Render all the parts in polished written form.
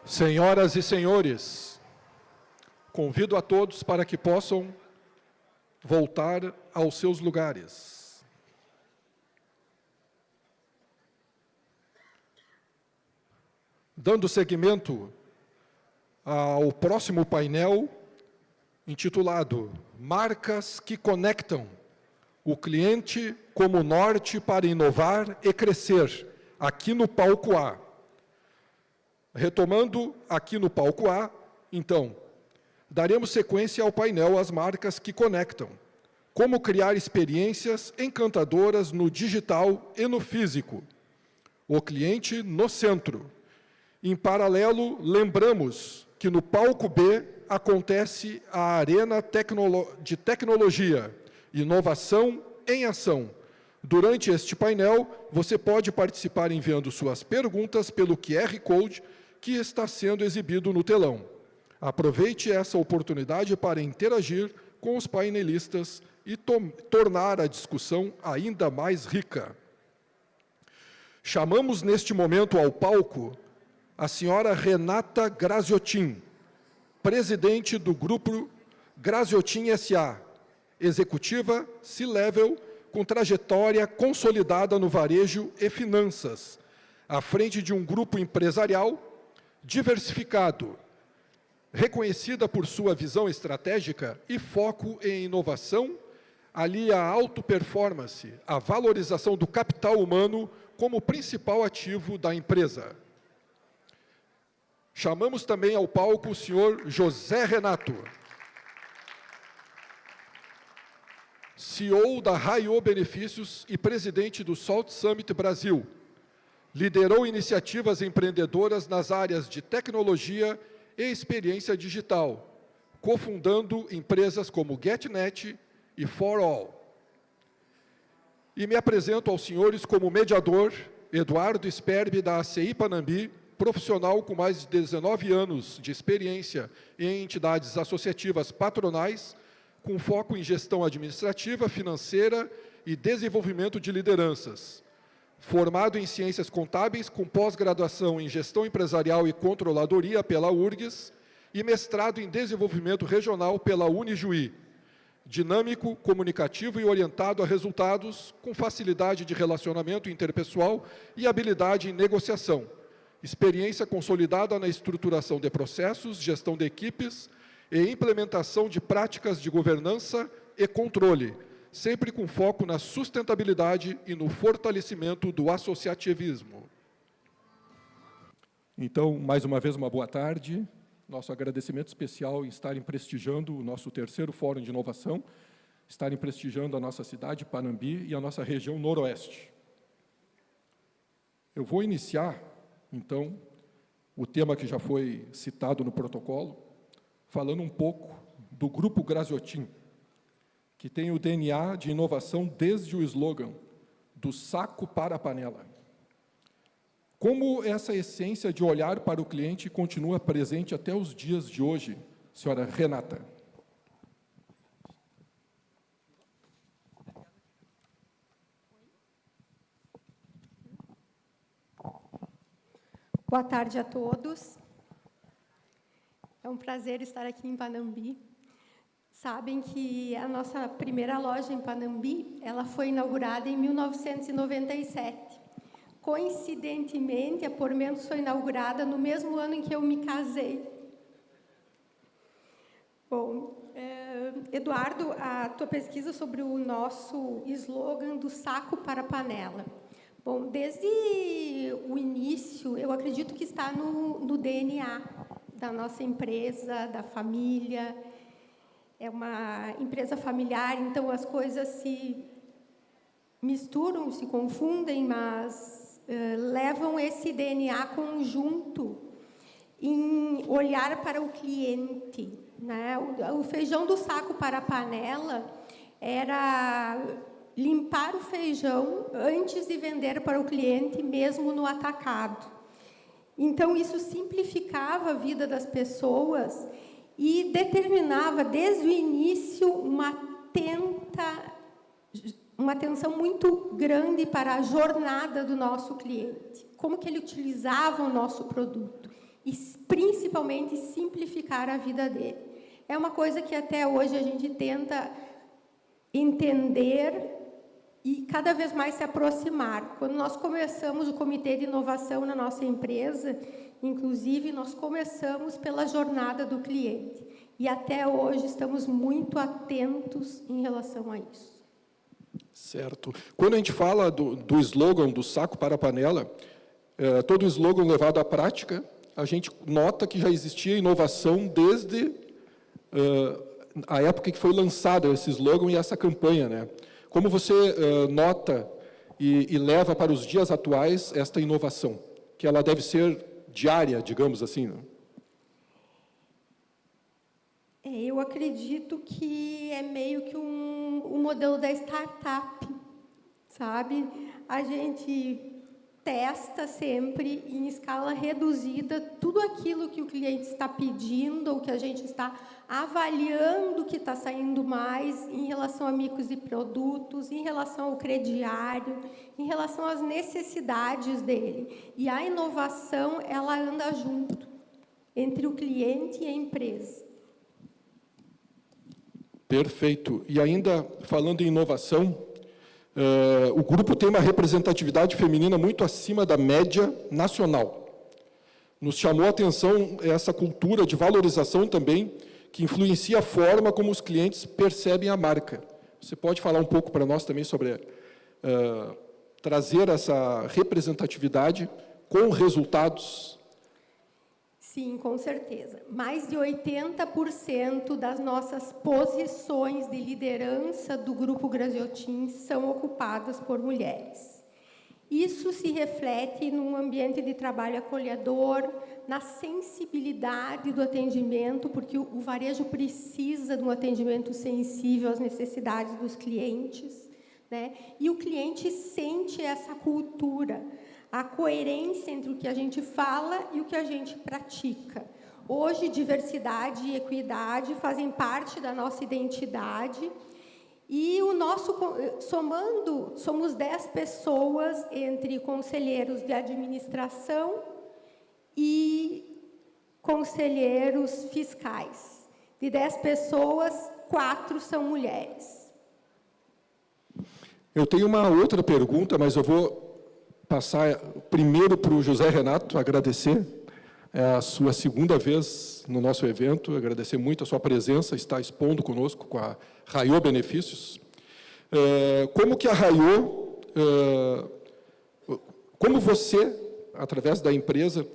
Senhoras e senhores, convido a todos para que possam voltar aos seus lugares. Dando seguimento ao próximo painel, intitulado Marcas que conectam o cliente como norte para inovar e crescer, aqui no palco A. Retomando aqui no palco A, então, daremos sequência ao painel As Marcas que Conectam. Como criar experiências encantadoras no digital e no físico. O cliente no centro. Em paralelo, lembramos que no palco B acontece a Arena de Tecnologia, Inovação em Ação. Durante este painel, você pode participar enviando suas perguntas pelo QR Code que está sendo exibido no telão. Aproveite essa oportunidade para interagir com os painelistas e tornar a discussão ainda mais rica. Chamamos neste momento ao palco a senhora Renata Graziotin, presidente do Grupo Graziotin S.A., executiva C-Level, com trajetória consolidada no varejo e finanças, à frente de um grupo empresarial diversificado, reconhecida por sua visão estratégica e foco em inovação, alia a auto-performance, a valorização do capital humano como principal ativo da empresa. Chamamos também ao palco o senhor José Renato, CEO da Raio Benefícios e presidente do Salt Summit Brasil. Liderou iniciativas empreendedoras nas áreas de tecnologia e experiência digital, cofundando empresas como GetNet e For All. E me apresento aos senhores como mediador, Eduardo Sperbi, da ACI Panambi, profissional com mais de 19 anos de experiência em entidades associativas patronais, com foco em gestão administrativa, financeira e desenvolvimento de lideranças. Formado em Ciências Contábeis, com pós-graduação em Gestão Empresarial e Controladoria pela URGS e mestrado em Desenvolvimento Regional pela Unijuí. Dinâmico, comunicativo e orientado a resultados, com facilidade de relacionamento interpessoal e habilidade em negociação. Experiência consolidada na estruturação de processos, gestão de equipes e implementação de práticas de governança e controle, sempre com foco na sustentabilidade e no fortalecimento do associativismo. Então, mais uma vez, uma boa tarde. Nosso agradecimento especial em estarem prestigiando o nosso terceiro Fórum de Inovação, estarem prestigiando a nossa cidade, Panambi, e a nossa região noroeste. Eu vou iniciar, então, o tema que já foi citado no protocolo, falando um pouco do Grupo Graziotin, que tem o DNA de inovação desde o slogan do saco para a panela. Como essa essência de olhar para o cliente continua presente até os dias de hoje, senhora Renata? Boa tarde a todos. É um prazer estar aqui em Panambi. Sabem que a nossa primeira loja em Panambi, ela foi inaugurada em 1997. Coincidentemente, a Pormentos foi inaugurada no mesmo ano em que eu me casei. Bom, Eduardo, a tua pesquisa sobre o nosso slogan do saco para a panela. Bom, desde o início, eu acredito que está no DNA da nossa empresa, da família. É uma empresa familiar, então as coisas se misturam, se confundem, mas levam esse DNA conjunto em olhar para o cliente, né? O feijão do saco para a panela era limpar o feijão antes de vender para o cliente, mesmo no atacado. Então, isso simplificava a vida das pessoas e determinava, desde o início, uma atenção muito grande para a jornada do nosso cliente. Como que ele utilizava o nosso produto. e, principalmente, simplificar a vida dele. É uma coisa que até hoje a gente tenta entender e cada vez mais se aproximar. Quando nós começamos o Comitê de Inovação na nossa empresa, inclusive, nós começamos pela jornada do cliente. E até hoje estamos muito atentos em relação a isso. Certo. Quando a gente fala do slogan do saco para a panela, todo o slogan levado à prática, a gente nota que já existia inovação desde a época que foi lançado esse slogan e essa campanha, né? Como você nota e leva para os dias atuais esta inovação? Que ela deve ser diária, digamos assim, né? Eu acredito que é meio que um modelo da startup, sabe? A gente testa sempre em escala reduzida tudo aquilo que o cliente está pedindo ou que a gente está avaliando que está saindo mais em relação a micos e produtos, em relação ao crediário, em relação às necessidades dele. E a inovação, ela anda junto entre o cliente e a empresa. Perfeito. E ainda, falando em inovação, o grupo tem uma representatividade feminina muito acima da média nacional. Nos chamou a atenção essa cultura de valorização também, que influencia a forma como os clientes percebem a marca. Você pode falar um pouco para nós também sobre trazer essa representatividade com resultados? Sim, com certeza. Mais de 80% das nossas posições de liderança do Grupo Graziotin são ocupadas por mulheres. Isso se reflete num ambiente de trabalho acolhedor, na sensibilidade do atendimento, porque o varejo precisa de um atendimento sensível às necessidades dos clientes, né? E o cliente sente essa cultura, a coerência entre o que a gente fala e o que a gente pratica. Hoje, diversidade e equidade fazem parte da nossa identidade e o nosso, somando, somos 10 pessoas entre conselheiros de administração e conselheiros fiscais. De 10 pessoas, 4 são mulheres. Eu tenho uma outra pergunta, mas eu vou passar primeiro para o José Renato, agradecer a sua segunda vez no nosso evento, agradecer muito a sua presença, estar expondo conosco com a Raiô Benefícios. Como que a Raiô, como você, através da empresa,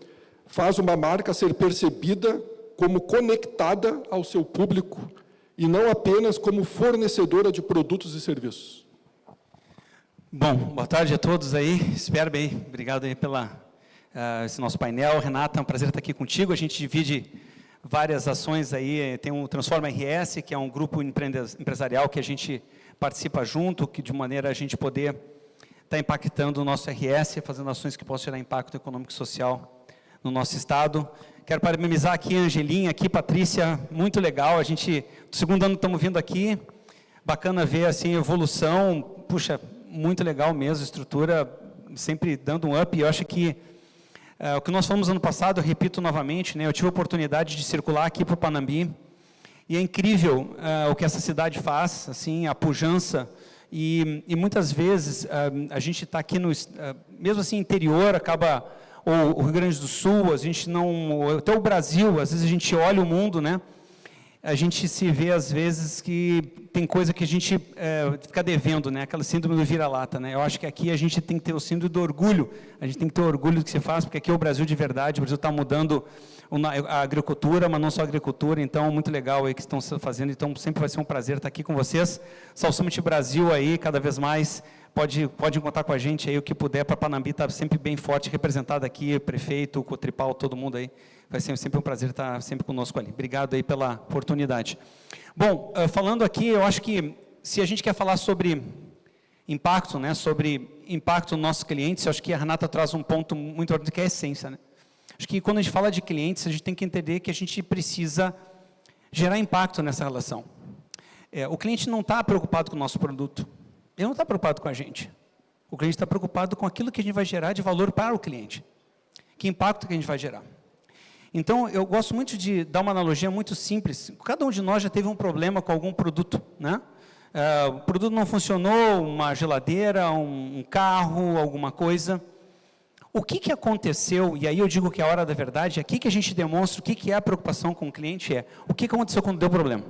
faz uma marca ser percebida como conectada ao seu público e não apenas como fornecedora de produtos e serviços? Bom, boa tarde a todos aí, espero bem, obrigado aí pela esse nosso painel. Renata, é um prazer estar aqui contigo, a gente divide várias ações aí, tem o Transforma RS, que é um grupo empresarial que a gente participa junto, que de maneira a gente poder estar impactando o nosso RS, fazendo ações que possam gerar impacto econômico e social no nosso estado. Quero parabenizar aqui a Angelinha, aqui Patrícia, muito legal, a gente, do segundo ano estamos vindo aqui, bacana ver assim a evolução, puxa, muito legal mesmo, estrutura sempre dando um up, e eu acho que o que nós fomos ano passado, eu repito novamente, né, eu tive a oportunidade de circular aqui para o Panambi, e é incrível o que essa cidade faz, assim, a pujança, e muitas vezes a gente está aqui no, mesmo assim, interior, acaba, ou o Rio Grande do Sul, a gente não, até o Brasil, às vezes a gente olha o mundo, né, a gente se vê, às vezes, que tem coisa que a gente fica devendo, né? Aquela síndrome do vira-lata, né? Eu acho que aqui a gente tem que ter o síndrome do orgulho, a gente tem que ter orgulho do que se faz, porque aqui é o Brasil de verdade, o Brasil está mudando a agricultura, mas não só a agricultura, então, muito legal aí que estão fazendo, então, sempre vai ser um prazer estar aqui com vocês. South Summit Brasil aí, cada vez mais, pode contar com a gente aí, o que puder, para Panambi estar sempre bem forte, representado aqui, prefeito, Cotripal, todo mundo aí. Vai ser sempre um prazer estar sempre conosco ali. Obrigado aí pela oportunidade. Bom, falando aqui, eu acho que se a gente quer falar sobre impacto, né, sobre impacto nos nossos clientes, eu acho que a Renata traz um ponto muito importante, que é a essência, né? Acho que quando a gente fala de clientes, a gente tem que entender que a gente precisa gerar impacto nessa relação. O cliente não está preocupado com o nosso produto, ele não está preocupado com a gente. O cliente está preocupado com aquilo que a gente vai gerar de valor para o cliente. Que impacto que a gente vai gerar. Então, eu gosto muito de dar uma analogia muito simples. Cada um de nós já teve um problema com algum produto, né? O produto não funcionou, uma geladeira, um carro, alguma coisa. O que aconteceu, e aí eu digo que é a hora da verdade, aqui que a gente demonstra o que é a preocupação com o cliente, o que aconteceu quando deu problema.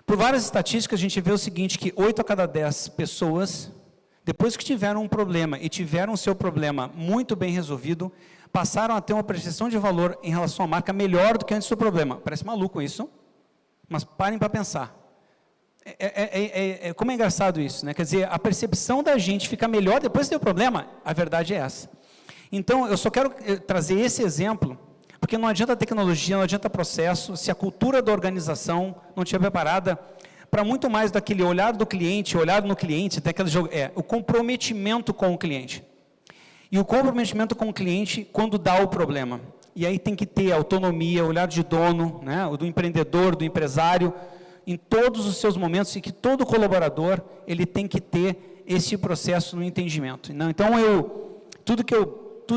Por várias estatísticas, a gente vê o seguinte, que 8 a cada 10 pessoas, depois que tiveram um problema e tiveram o seu problema muito bem resolvido, passaram a ter uma percepção de valor em relação à marca melhor do que antes do problema. Parece maluco isso, mas parem para pensar. Como é engraçado isso, né? Quer dizer, a percepção da gente fica melhor depois que tem o problema, a verdade é essa. Então, eu só quero trazer esse exemplo, porque não adianta tecnologia, não adianta processo, se a cultura da organização não estiver preparada para muito mais daquele olhar do cliente, olhar no cliente, tem aquele jogo, o comprometimento com o cliente. E o comprometimento com o cliente quando dá o problema. E aí tem que ter autonomia, olhar de dono, né, do empreendedor, do empresário, em todos os seus momentos, e que todo colaborador, ele tem que ter esse processo no entendimento. Então, tudo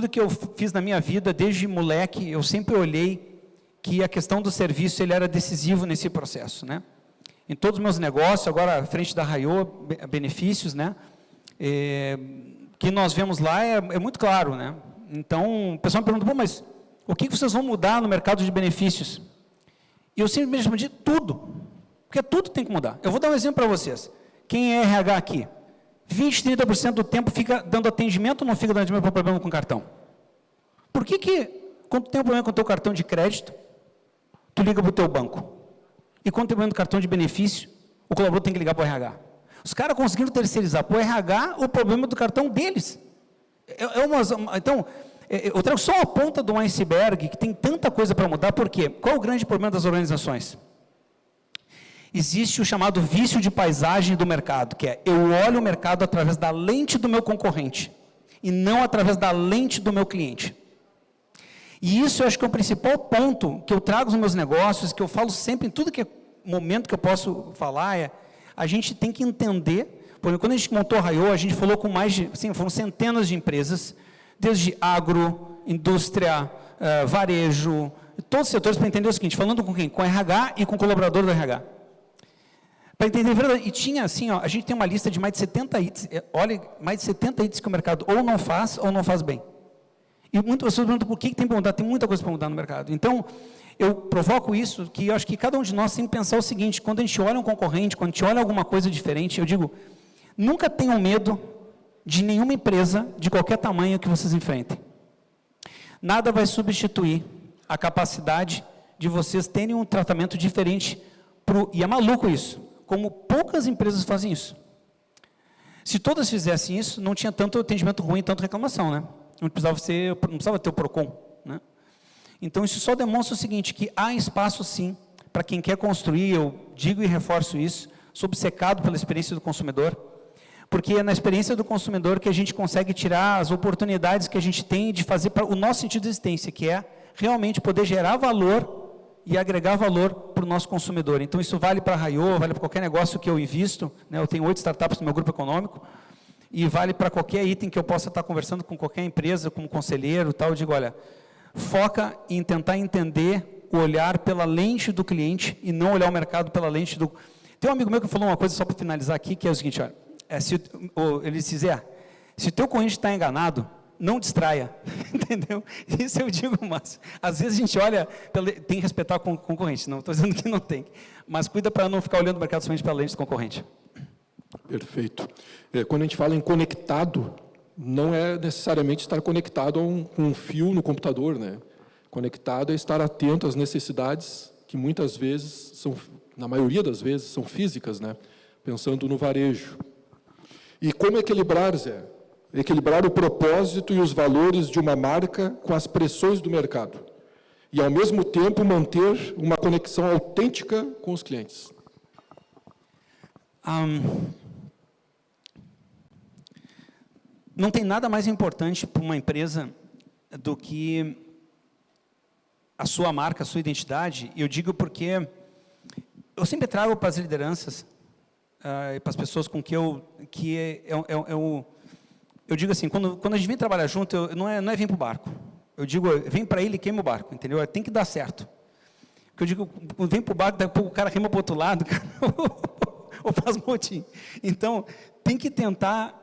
que eu fiz na minha vida, desde moleque, eu sempre olhei que a questão do serviço, ele era decisivo nesse processo, né? Em todos os meus negócios, agora à frente da Raiô, benefícios, né? Que nós vemos lá é muito claro, né? Então, o pessoal me pergunta, mas o que vocês vão mudar no mercado de benefícios? E eu sempre me respondi, tudo. Porque tudo tem que mudar. Eu vou dar um exemplo para vocês. Quem é RH aqui? 20, 30% do tempo fica dando atendimento ou não fica dando atendimento para problema com cartão? Por que quando tem um problema com o teu cartão de crédito, tu liga para o teu banco? E quando tem problema do cartão de benefício, o colaborador tem que ligar para o RH? Os caras conseguiram terceirizar para o RH o problema do cartão deles. Então, eu trago só a ponta do iceberg, que tem tanta coisa para mudar, por quê? Qual é o grande problema das organizações? Existe o chamado vício de paisagem do mercado, que eu olho o mercado através da lente do meu concorrente, e não através da lente do meu cliente. E isso eu acho que é o principal ponto que eu trago nos meus negócios, que eu falo sempre, em tudo que é momento que eu posso falar, a gente tem que entender, porque quando a gente montou a Raiô, a gente falou com mais de, assim, foram centenas de empresas, desde agro, indústria, varejo, todos os setores, para entender o seguinte, falando com quem? Com RH e com o colaborador do RH. Para entender a verdade, e tinha assim, a gente tem uma lista de mais de 70 itens, olha, mais de 70 itens que o mercado ou não faz bem. E muitas pessoas perguntam por que tem para mudar, tem muita coisa para mudar no mercado. Então, eu provoco isso, que eu acho que cada um de nós tem que pensar o seguinte, quando a gente olha um concorrente, quando a gente olha alguma coisa diferente, eu digo, nunca tenham medo de nenhuma empresa, de qualquer tamanho que vocês enfrentem. Nada vai substituir a capacidade de vocês terem um tratamento diferente, e é maluco isso, como poucas empresas fazem isso. Se todas fizessem isso, não tinha tanto atendimento ruim, tanto reclamação, né? Não precisava ter o PROCON, né? Então, isso só demonstra o seguinte, que há espaço sim, para quem quer construir, eu digo e reforço isso, sou obcecado pela experiência do consumidor, porque é na experiência do consumidor que a gente consegue tirar as oportunidades que a gente tem de fazer para o nosso sentido de existência, que é realmente poder gerar valor e agregar valor para o nosso consumidor. Então, isso vale para a Raiô, vale para qualquer negócio que eu invisto, né? Eu tenho 8 startups no meu grupo econômico, e vale para qualquer item que eu possa estar conversando com qualquer empresa, como conselheiro, tal, eu digo, olha, foca em tentar entender o olhar pela lente do cliente e não olhar o mercado pela lente do... Tem um amigo meu que falou uma coisa, só para finalizar aqui, que é o seguinte, olha, ele diz, se o teu concorrente está enganado, não distraia, entendeu? Isso eu digo, mas às vezes a gente olha, tem que respeitar o concorrente, não estou dizendo que não tem, mas cuida para não ficar olhando o mercado somente pela lente do concorrente. Perfeito. Quando a gente fala em conectado, não é necessariamente estar conectado com um fio no computador, né? Conectado é estar atento às necessidades que muitas vezes na maioria das vezes, são físicas, né? Pensando no varejo. E como equilibrar, Zé? Equilibrar o propósito e os valores de uma marca com as pressões do mercado. E, ao mesmo tempo, manter uma conexão autêntica com os clientes. Não tem nada mais importante para uma empresa do que a sua marca, a sua identidade. Eu digo porque eu sempre trago para as lideranças, para as pessoas com que eu digo assim, quando a gente vem trabalhar junto, não é vir para o barco. eu digo, vem para ele e queima o barco, entendeu? Tem que dar certo. Porque eu digo, vem para o barco, daqui a pouco o cara rema para o outro lado, cara, ou faz motim. Então, tem que tentar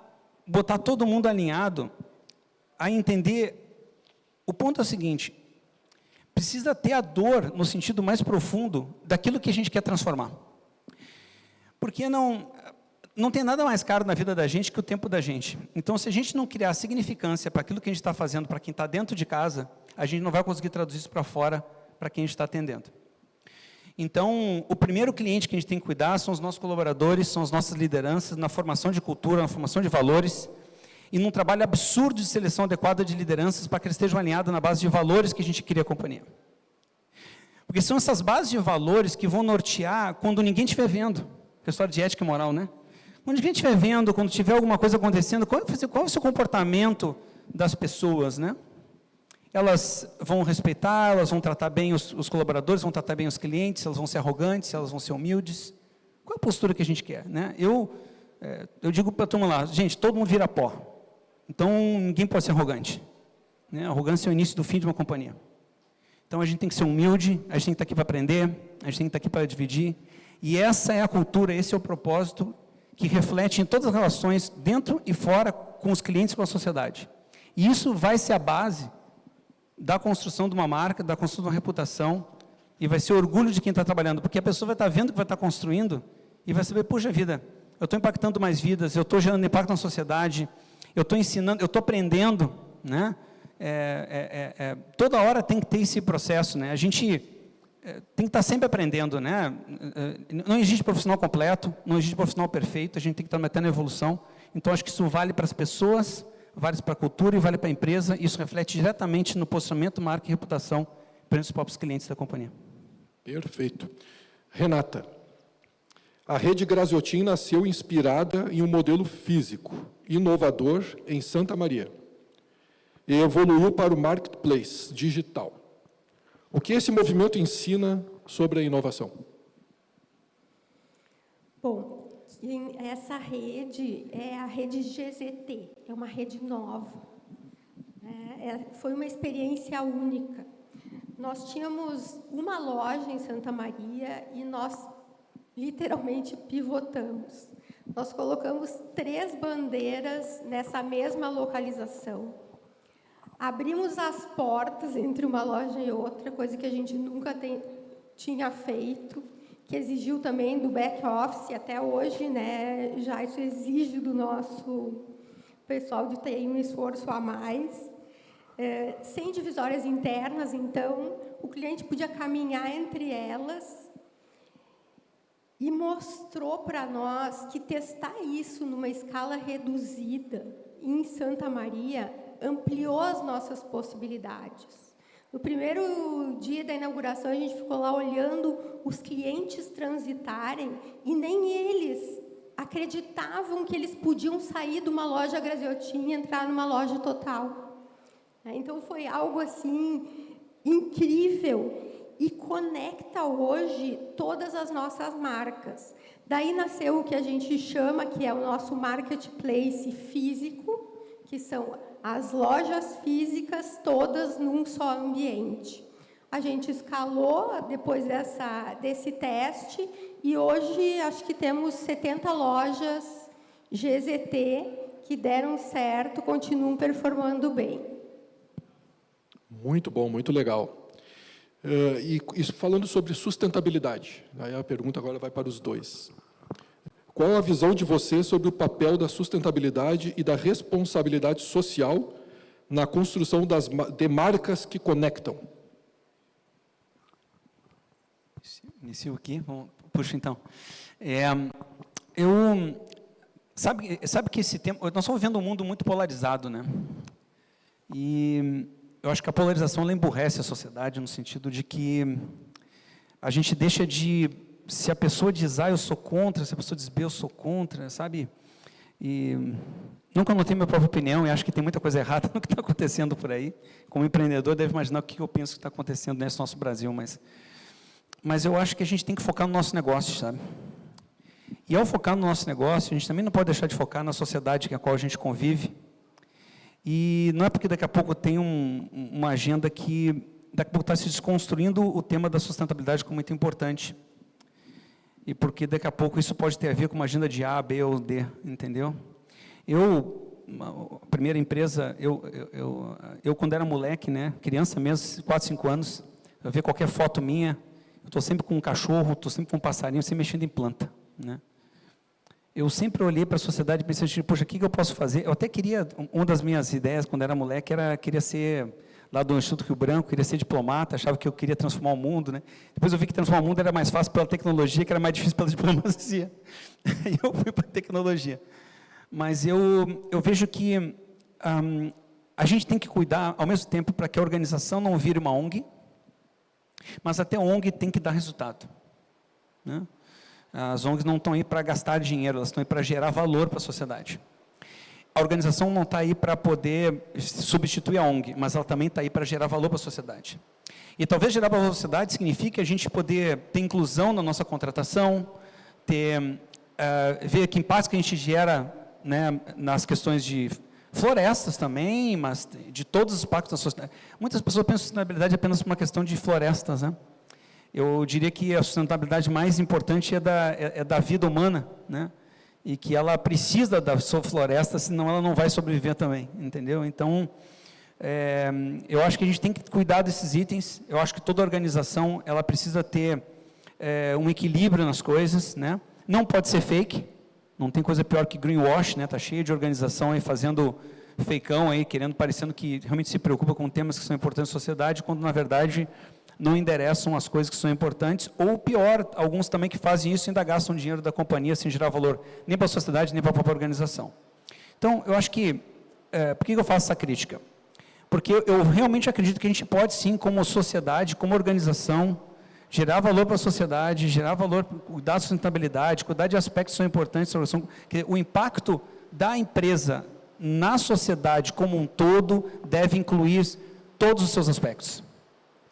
botar todo mundo alinhado a entender. O ponto é o seguinte, precisa ter a dor no sentido mais profundo daquilo que a gente quer transformar. Porque não tem nada mais caro na vida da gente que o tempo da gente. Então, se a gente não criar significância para aquilo que a gente está fazendo, para quem está dentro de casa, a gente não vai conseguir traduzir isso para fora, para quem a gente está atendendo. Então, o primeiro cliente que a gente tem que cuidar são os nossos colaboradores, são as nossas lideranças, na formação de cultura, na formação de valores, e num trabalho absurdo de seleção adequada de lideranças para que eles estejam alinhados na base de valores que a gente cria a companhia. Porque são essas bases de valores que vão nortear quando ninguém estiver vendo. A história de ética e moral, né? Quando ninguém estiver vendo, quando tiver alguma coisa acontecendo, qual é o seu comportamento das pessoas, né? Elas vão respeitar, elas vão tratar bem os colaboradores, vão tratar bem os clientes, elas vão ser arrogantes, elas vão ser humildes. Qual é a postura que a gente quer, né? Eu digo para a turma lá, gente, todo mundo vira pó. Então, ninguém pode ser arrogante. Né? A arrogância é o início do fim de uma companhia. Então, a gente tem que ser humilde, a gente tem que estar aqui para aprender, a gente tem que estar aqui para dividir. E essa é a cultura, esse é o propósito que reflete em todas as relações, dentro e fora, com os clientes e com a sociedade. E isso vai ser a base da construção de uma marca, da construção de uma reputação, e vai ser orgulho de quem está trabalhando, porque a pessoa vai estar vendo o que vai estar construindo, e vai saber, puxa vida, eu estou impactando mais vidas, eu estou gerando impacto na sociedade, eu estou ensinando, eu estou aprendendo, né? Toda hora tem que ter esse processo, né? A gente tem que estar sempre aprendendo, né? Não existe profissional completo, não existe profissional perfeito, a gente tem que estar metendo na evolução. Então, acho que isso vale para as pessoas, vale para a cultura e vale para a empresa. Isso reflete diretamente no posicionamento, marca e reputação perante os próprios clientes da companhia. Perfeito. Renata, a rede Graziotin nasceu inspirada em um modelo físico, inovador em Santa Maria, e evoluiu para o marketplace digital. O que esse movimento ensina sobre a inovação? Bom, essa rede é a rede GZT, é uma rede nova. Foi uma experiência única. Nós tínhamos uma loja em Santa Maria e nós literalmente pivotamos. Nós colocamos 3 bandeiras nessa mesma localização. Abrimos as portas entre uma loja e outra, coisa que a gente nunca tinha feito, que exigiu também do back-office, até hoje, né, já isso exige do nosso pessoal de TI um esforço a mais. Sem divisórias internas, então, o cliente podia caminhar entre elas e mostrou para nós que testar isso numa escala reduzida em Santa Maria ampliou as nossas possibilidades. No primeiro dia da inauguração, a gente ficou lá olhando os clientes transitarem e nem eles acreditavam que eles podiam sair de uma loja Graziotin e entrar numa loja Total. Então, foi algo assim incrível e conecta hoje todas as nossas marcas. Daí nasceu o que a gente chama, que é o nosso marketplace físico, que são as lojas físicas todas num só ambiente. A gente escalou depois desse teste e hoje acho que temos 70 lojas GZT que deram certo, continuam performando bem. Muito bom, muito legal. E isso falando sobre sustentabilidade, aí a pergunta agora vai para os dois. Qual a visão de você sobre o papel da sustentabilidade e da responsabilidade social na construção de marcas que conectam? Inicio aqui, puxa então. Sabe que esse tempo, nós estamos vivendo um mundo muito polarizado, né? E eu acho que a polarização ela emburrece a sociedade no sentido de que a gente deixa de, se a pessoa diz A, eu sou contra, se a pessoa diz B, eu sou contra, sabe? E nunca não tenho minha própria opinião e acho que tem muita coisa errada no que está acontecendo por aí. Como empreendedor, deve imaginar o que eu penso que está acontecendo nesse nosso Brasil, mas eu acho que a gente tem que focar no nosso negócio, sabe? E ao focar no nosso negócio, a gente também não pode deixar de focar na sociedade com a qual a gente convive. E não é porque daqui a pouco tem uma agenda que daqui a pouco está se desconstruindo o tema da sustentabilidade como muito importante. E porque daqui a pouco isso pode ter a ver com uma agenda de A, B ou D, entendeu? A primeira empresa, eu quando era moleque, né, criança mesmo, 4, 5 anos, eu ver qualquer foto minha, eu estou sempre com um cachorro, estou sempre com um passarinho, sempre mexendo em planta, né? Eu sempre olhei para a sociedade e pensei, poxa, o que eu posso fazer? Eu até queria, uma das minhas ideias quando era moleque queria ser, lá do Instituto Rio Branco, queria ser diplomata, achava que eu queria transformar o mundo, né? Depois eu vi que transformar o mundo era mais fácil pela tecnologia, que era mais difícil pela diplomacia. E eu fui para a tecnologia. Mas eu vejo que a gente tem que cuidar, ao mesmo tempo, para que a organização não vire uma ONG, mas até a ONG tem que dar resultado, né? As ONGs não estão aí para gastar dinheiro, elas estão aí para gerar valor para a sociedade. A organização não está aí para poder substituir a ONG, mas ela também está aí para gerar valor para a sociedade. E talvez gerar valor para a sociedade signifique a gente poder ter inclusão na nossa contratação, ver que impactos que a gente gera, né, nas questões de florestas também, mas de todos os impactos da sociedade. Muitas pessoas pensam sustentabilidade apenas por uma questão de florestas, né? Eu diria que a sustentabilidade mais importante é da vida humana, né? E que ela precisa da sua floresta, senão ela não vai sobreviver também, entendeu? Então, eu acho que a gente tem que cuidar desses itens. Eu acho que toda organização, ela precisa ter um equilíbrio nas coisas, né? Não pode ser fake, não tem coisa pior que greenwash, né? Está cheio de organização aí fazendo feicão aí, parecendo que realmente se preocupa com temas que são importantes na sociedade, quando na verdade não endereçam as coisas que são importantes, ou pior, alguns também que fazem isso e ainda gastam dinheiro da companhia sem gerar valor, nem para a sociedade, nem para a própria organização. Então, eu acho que, por que eu faço essa crítica? Porque eu realmente acredito que a gente pode sim, como sociedade, como organização, gerar valor para a sociedade, gerar valor, cuidar da sustentabilidade, cuidar de aspectos que são importantes, que o impacto da empresa na sociedade como um todo deve incluir todos os seus aspectos.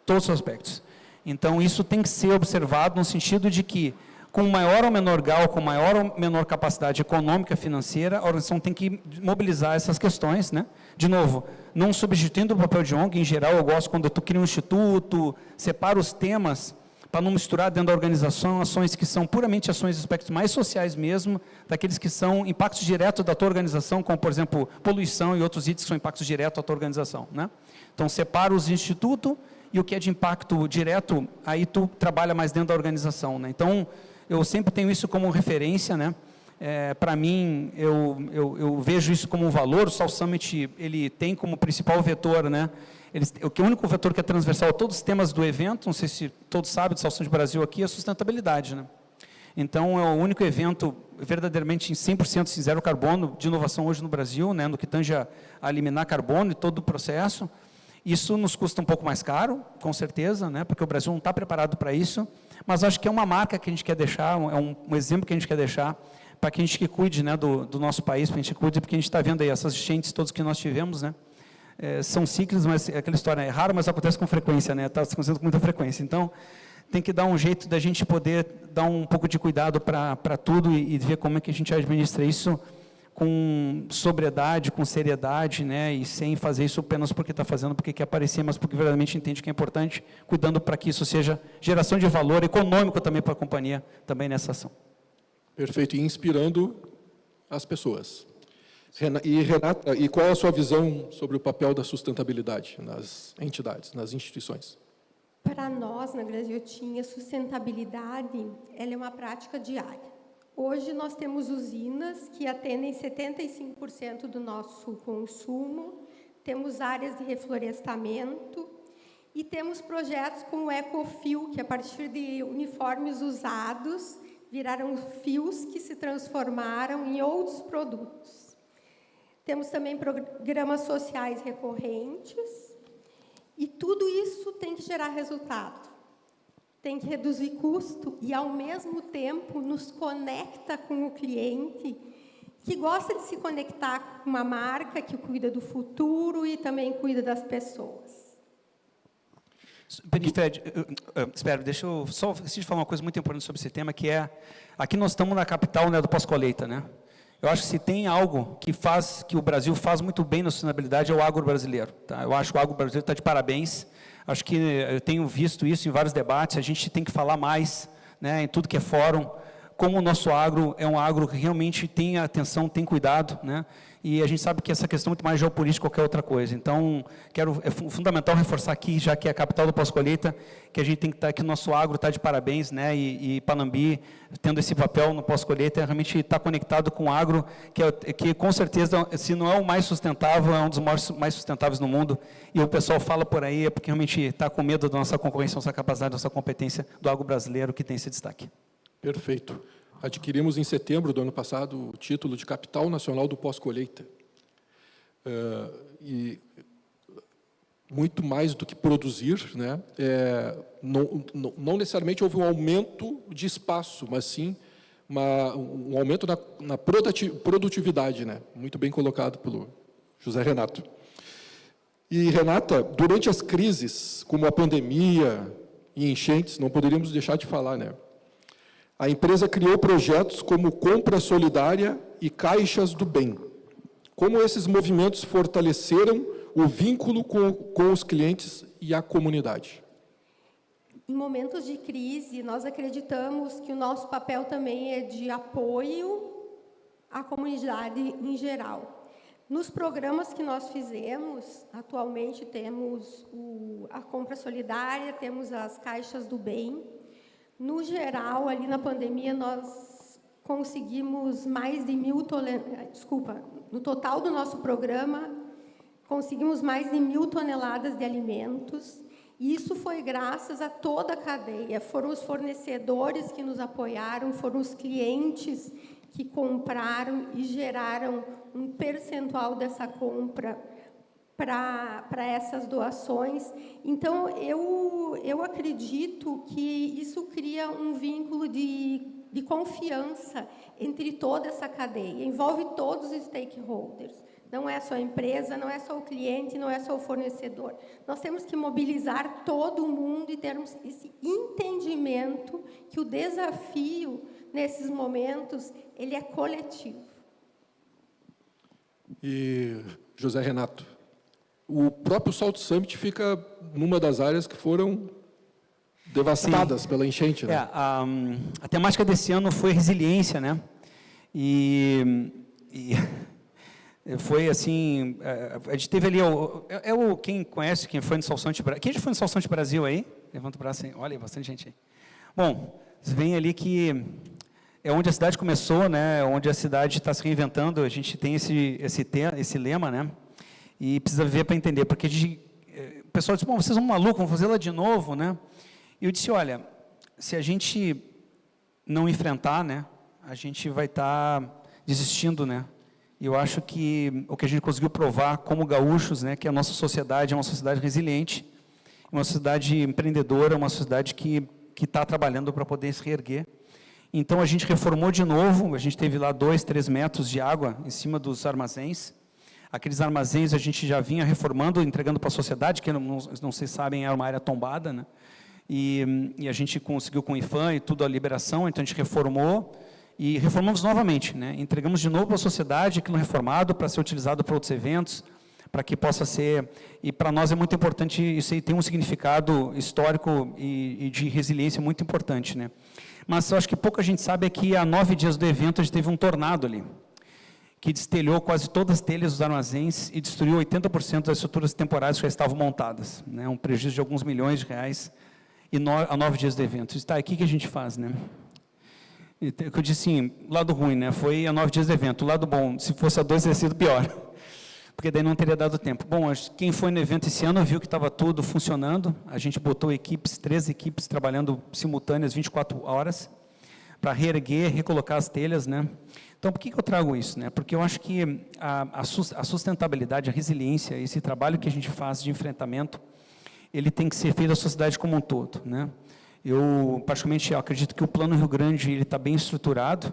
Todos os aspectos. Então, isso tem que ser observado no sentido de que, com maior ou menor grau, com maior ou menor capacidade econômica, financeira, a organização tem que mobilizar essas questões, né? De novo, não substituindo o papel de ONG, em geral eu gosto quando tu cria um instituto, separa os temas, para não misturar dentro da organização ações que são puramente ações de aspectos mais sociais mesmo, daqueles que são impactos diretos da tua organização, como, por exemplo, poluição e outros itens que são impactos diretos da tua organização, né? Então, separa os institutos, e o que é de impacto direto, aí tu trabalha mais dentro da organização, né? Então, eu sempre tenho isso como referência, né? Para mim, eu vejo isso como um valor. O South Summit, ele tem como principal vetor, né? O único vetor que é transversal a todos os temas do evento, não sei se todos sabem do South Summit Brasil aqui, é a sustentabilidade, né? Então, é o único evento verdadeiramente em 100% sem zero carbono de inovação hoje no Brasil, né? No que tange a eliminar carbono e todo o processo. Isso nos custa um pouco mais caro, com certeza, né, porque o Brasil não está preparado para isso, mas acho que é uma marca que a gente quer deixar, é um exemplo que a gente quer deixar, para que a gente que cuide, né, do nosso país, para a gente cuide, porque a gente está vendo aí essas enchentes todas que nós tivemos, né, são ciclos, mas aquela história é raro, mas acontece com frequência, né, está acontecendo com muita frequência. Então, tem que dar um jeito da gente poder dar um pouco de cuidado para tudo e ver como é que a gente administra isso com sobriedade, com seriedade, né, e sem fazer isso apenas porque está fazendo, porque quer aparecer, mas porque verdadeiramente entende que é importante, cuidando para que isso seja geração de valor econômico também para a companhia, também nessa ação. Perfeito, e inspirando as pessoas. E Renata, e qual é a sua visão sobre o papel da sustentabilidade nas entidades, nas instituições? Para nós, na Graziotin, a sustentabilidade ela é uma prática diária. Hoje nós temos usinas que atendem 75% do nosso consumo, temos áreas de reflorestamento e temos projetos como o Ecofil, que a partir de uniformes usados viraram fios que se transformaram em outros produtos. Temos também programas sociais recorrentes e tudo isso tem que gerar resultado. Tem que reduzir custo e, ao mesmo tempo, nos conecta com o cliente que gosta de se conectar com uma marca que cuida do futuro e também cuida das pessoas. Fred, espera, deixa eu só falar uma coisa muito importante sobre esse tema, que é, aqui nós estamos na capital, né, do pós-colheita, né? Eu acho que se tem algo que o Brasil faz muito bem na sustentabilidade é o agro brasileiro. Tá? Eu acho que o agro brasileiro está de parabéns. Acho que eu tenho visto isso em vários debates, a gente tem que falar mais, né, em tudo que é fórum, como o nosso agro é um agro que realmente tem atenção, tem cuidado, né, e a gente sabe que essa questão é muito mais geopolítica que qualquer outra coisa. Então, é fundamental reforçar aqui, já que é a capital do pós-colheita, que a gente tem que estar, que o nosso agro está de parabéns, né, e Panambi, tendo esse papel no pós-colheita, realmente está conectado com o agro, que com certeza, se não é o mais sustentável, é um dos mais sustentáveis no mundo, e o pessoal fala por aí, é porque realmente está com medo da nossa concorrência, nossa capacidade, nossa competência do agro brasileiro, que tem esse destaque. Perfeito. Adquirimos em setembro do ano passado o título de Capital Nacional do Pós-Colheita. E muito mais do que produzir, né? Não necessariamente houve um aumento de espaço, mas sim um aumento na produtividade, né? Muito bem colocado pelo José Renato. E, Renata, durante as crises, como a pandemia e enchentes, não poderíamos deixar de falar, né? A empresa criou projetos como Compra Solidária e Caixas do Bem. Como esses movimentos fortaleceram o vínculo com os clientes e a comunidade? Em momentos de crise, nós acreditamos que o nosso papel também é de apoio à comunidade em geral. Nos programas que nós fizemos, atualmente temos a Compra Solidária, temos as Caixas do Bem. No geral, ali na pandemia, nós conseguimos mais de 1.000 toneladas, no total do nosso programa, conseguimos mais de 1.000 toneladas de alimentos, e isso foi graças a toda a cadeia. Foram os fornecedores que nos apoiaram, foram os clientes que compraram e geraram um percentual dessa compra para essas doações. Então, eu acredito que isso cria um vínculo de confiança entre toda essa cadeia, envolve todos os stakeholders, não é só a empresa, não é só o cliente, não é só o fornecedor. Nós temos que mobilizar todo mundo e termos esse entendimento que o desafio, nesses momentos, ele é coletivo. E, José Renato, o próprio Salt Summit fica numa das áreas que foram devastadas pela enchente, né? A temática desse ano foi resiliência, né? E foi assim, a gente teve ali, quem conhece, quem foi no Salt Summit Brasil, quem já foi no Salt Summit Brasil aí? Levanta o braço aí, olha, bastante gente aí. Bom, vocês veem ali que é onde a cidade começou, né? Onde a cidade está se reinventando, a gente tem esse lema, né? E precisa ver para entender, porque o pessoal disse, bom, vocês são malucos, vão fazer lá de novo, né? E eu disse, olha, se a gente não enfrentar, né, a gente vai estar desistindo, né? E eu acho que o que a gente conseguiu provar como gaúchos, né, que a nossa sociedade é uma sociedade resiliente, uma sociedade empreendedora, uma sociedade que está trabalhando para poder se reerguer. Então, a gente reformou de novo, a gente teve lá 2, 3 metros de água em cima dos armazéns. Aqueles armazéns a gente já vinha reformando, entregando para a sociedade, que não vocês sabem, era uma área tombada, né? E a gente conseguiu com o IFAM e tudo a liberação, então a gente reformou e reformamos novamente, né? Entregamos de novo para a sociedade aquilo reformado para ser utilizado para outros eventos, para que possa ser, e para nós é muito importante, isso aí tem um significado histórico e de resiliência muito importante, né? Mas eu acho que pouca gente sabe é que há 9 dias do evento a gente teve um tornado ali, que destelhou quase todas as telhas dos armazéns e destruiu 80% das estruturas temporárias que já estavam montadas, né? Um prejuízo de alguns milhões de reais há 9 dias do evento. Está aqui que a gente faz, né? Eu disse assim, lado ruim, né? Foi há 9 dias do evento. O lado bom, se fosse há 2, teria sido pior, porque daí não teria dado tempo. Bom, quem foi no evento esse ano viu que estava tudo funcionando. A gente botou 3 equipes trabalhando simultâneas 24 horas para reerguer, recolocar as telhas, né? Então, por que eu trago isso, né? Porque eu acho que a sustentabilidade, a resiliência, esse trabalho que a gente faz de enfrentamento, ele tem que ser feito da sociedade como um todo, né? Eu, particularmente, acredito que o Plano Rio Grande ele está bem estruturado.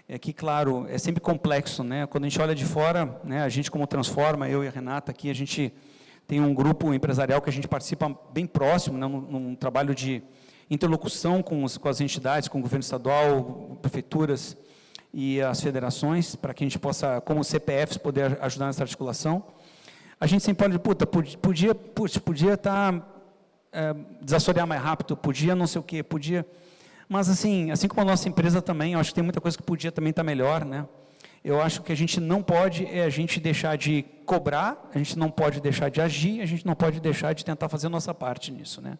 É que, claro, é sempre complexo, né? Quando a gente olha de fora, né? A gente como Transforma, eu e a Renata aqui, a gente tem um grupo empresarial que a gente participa bem próximo, né? Num trabalho de interlocução com as entidades, com o governo estadual, prefeituras e as federações, para que a gente possa, como CPFs, poder ajudar nessa articulação. A gente sempre pode, podia desassorear mais rápido, podia não sei o quê, podia... Mas, assim como a nossa empresa também, eu acho que tem muita coisa que podia também estar melhor, né? Eu acho que a gente não pode a gente deixar de cobrar, a gente não pode deixar de agir, a gente não pode deixar de tentar fazer a nossa parte nisso, né?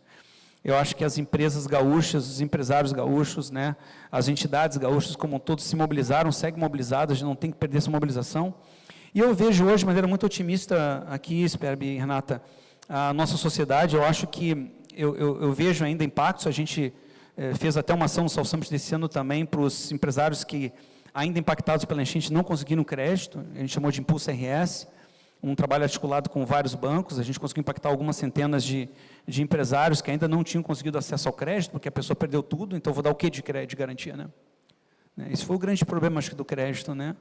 Eu acho que as empresas gaúchas, os empresários gaúchos, né, as entidades gaúchas como um todo se mobilizaram, seguem mobilizadas, a gente não tem que perder essa mobilização. E eu vejo hoje, de maneira muito otimista aqui, Sperbi e Renata, a nossa sociedade, eu acho que, eu vejo ainda impactos, a gente fez até uma ação no South Summit desse ano também para os empresários que, ainda impactados pela enchente, não conseguiram crédito, a gente chamou de Impulso RS, um trabalho articulado com vários bancos, a gente conseguiu impactar algumas centenas de empresários que ainda não tinham conseguido acesso ao crédito, porque a pessoa perdeu tudo, então vou dar o quê de crédito, de garantia, né? Esse foi o grande problema, acho que, do crédito, né?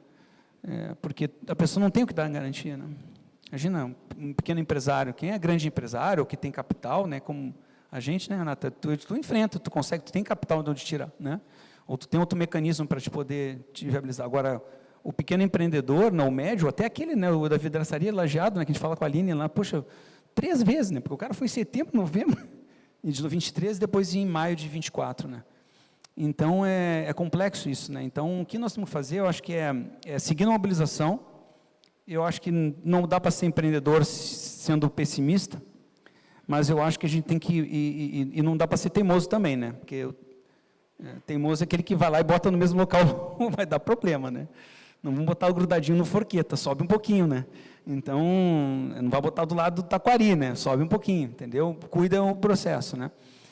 Porque a pessoa não tem o que dar em garantia, né? Imagina, um pequeno empresário, quem é grande empresário, ou que tem capital, né, como a gente, né, Renata, tu enfrenta, tu consegue, tu tem capital de onde tirar, né? Ou tu tem outro mecanismo para te poder te viabilizar. Agora, o pequeno empreendedor, não, o médio, até aquele, né, o da vidraçaria Lajeado, né, que a gente fala com a Aline lá, poxa, 3 vezes, né, porque o cara foi em setembro, novembro, de 23, depois em maio de 24, né. Então, é complexo isso, né. Então, o que nós temos que fazer, eu acho que é seguir a mobilização. Eu acho que não dá para ser empreendedor sendo pessimista, mas eu acho que a gente tem que, e não dá para ser teimoso também, né, porque teimoso é aquele que vai lá e bota no mesmo local, vai dar problema, né. Não vamos botar o grudadinho no forqueta, sobe um pouquinho, né? Então, não vai botar do lado do taquari, né? Sobe um pouquinho, entendeu? Cuida o processo, né?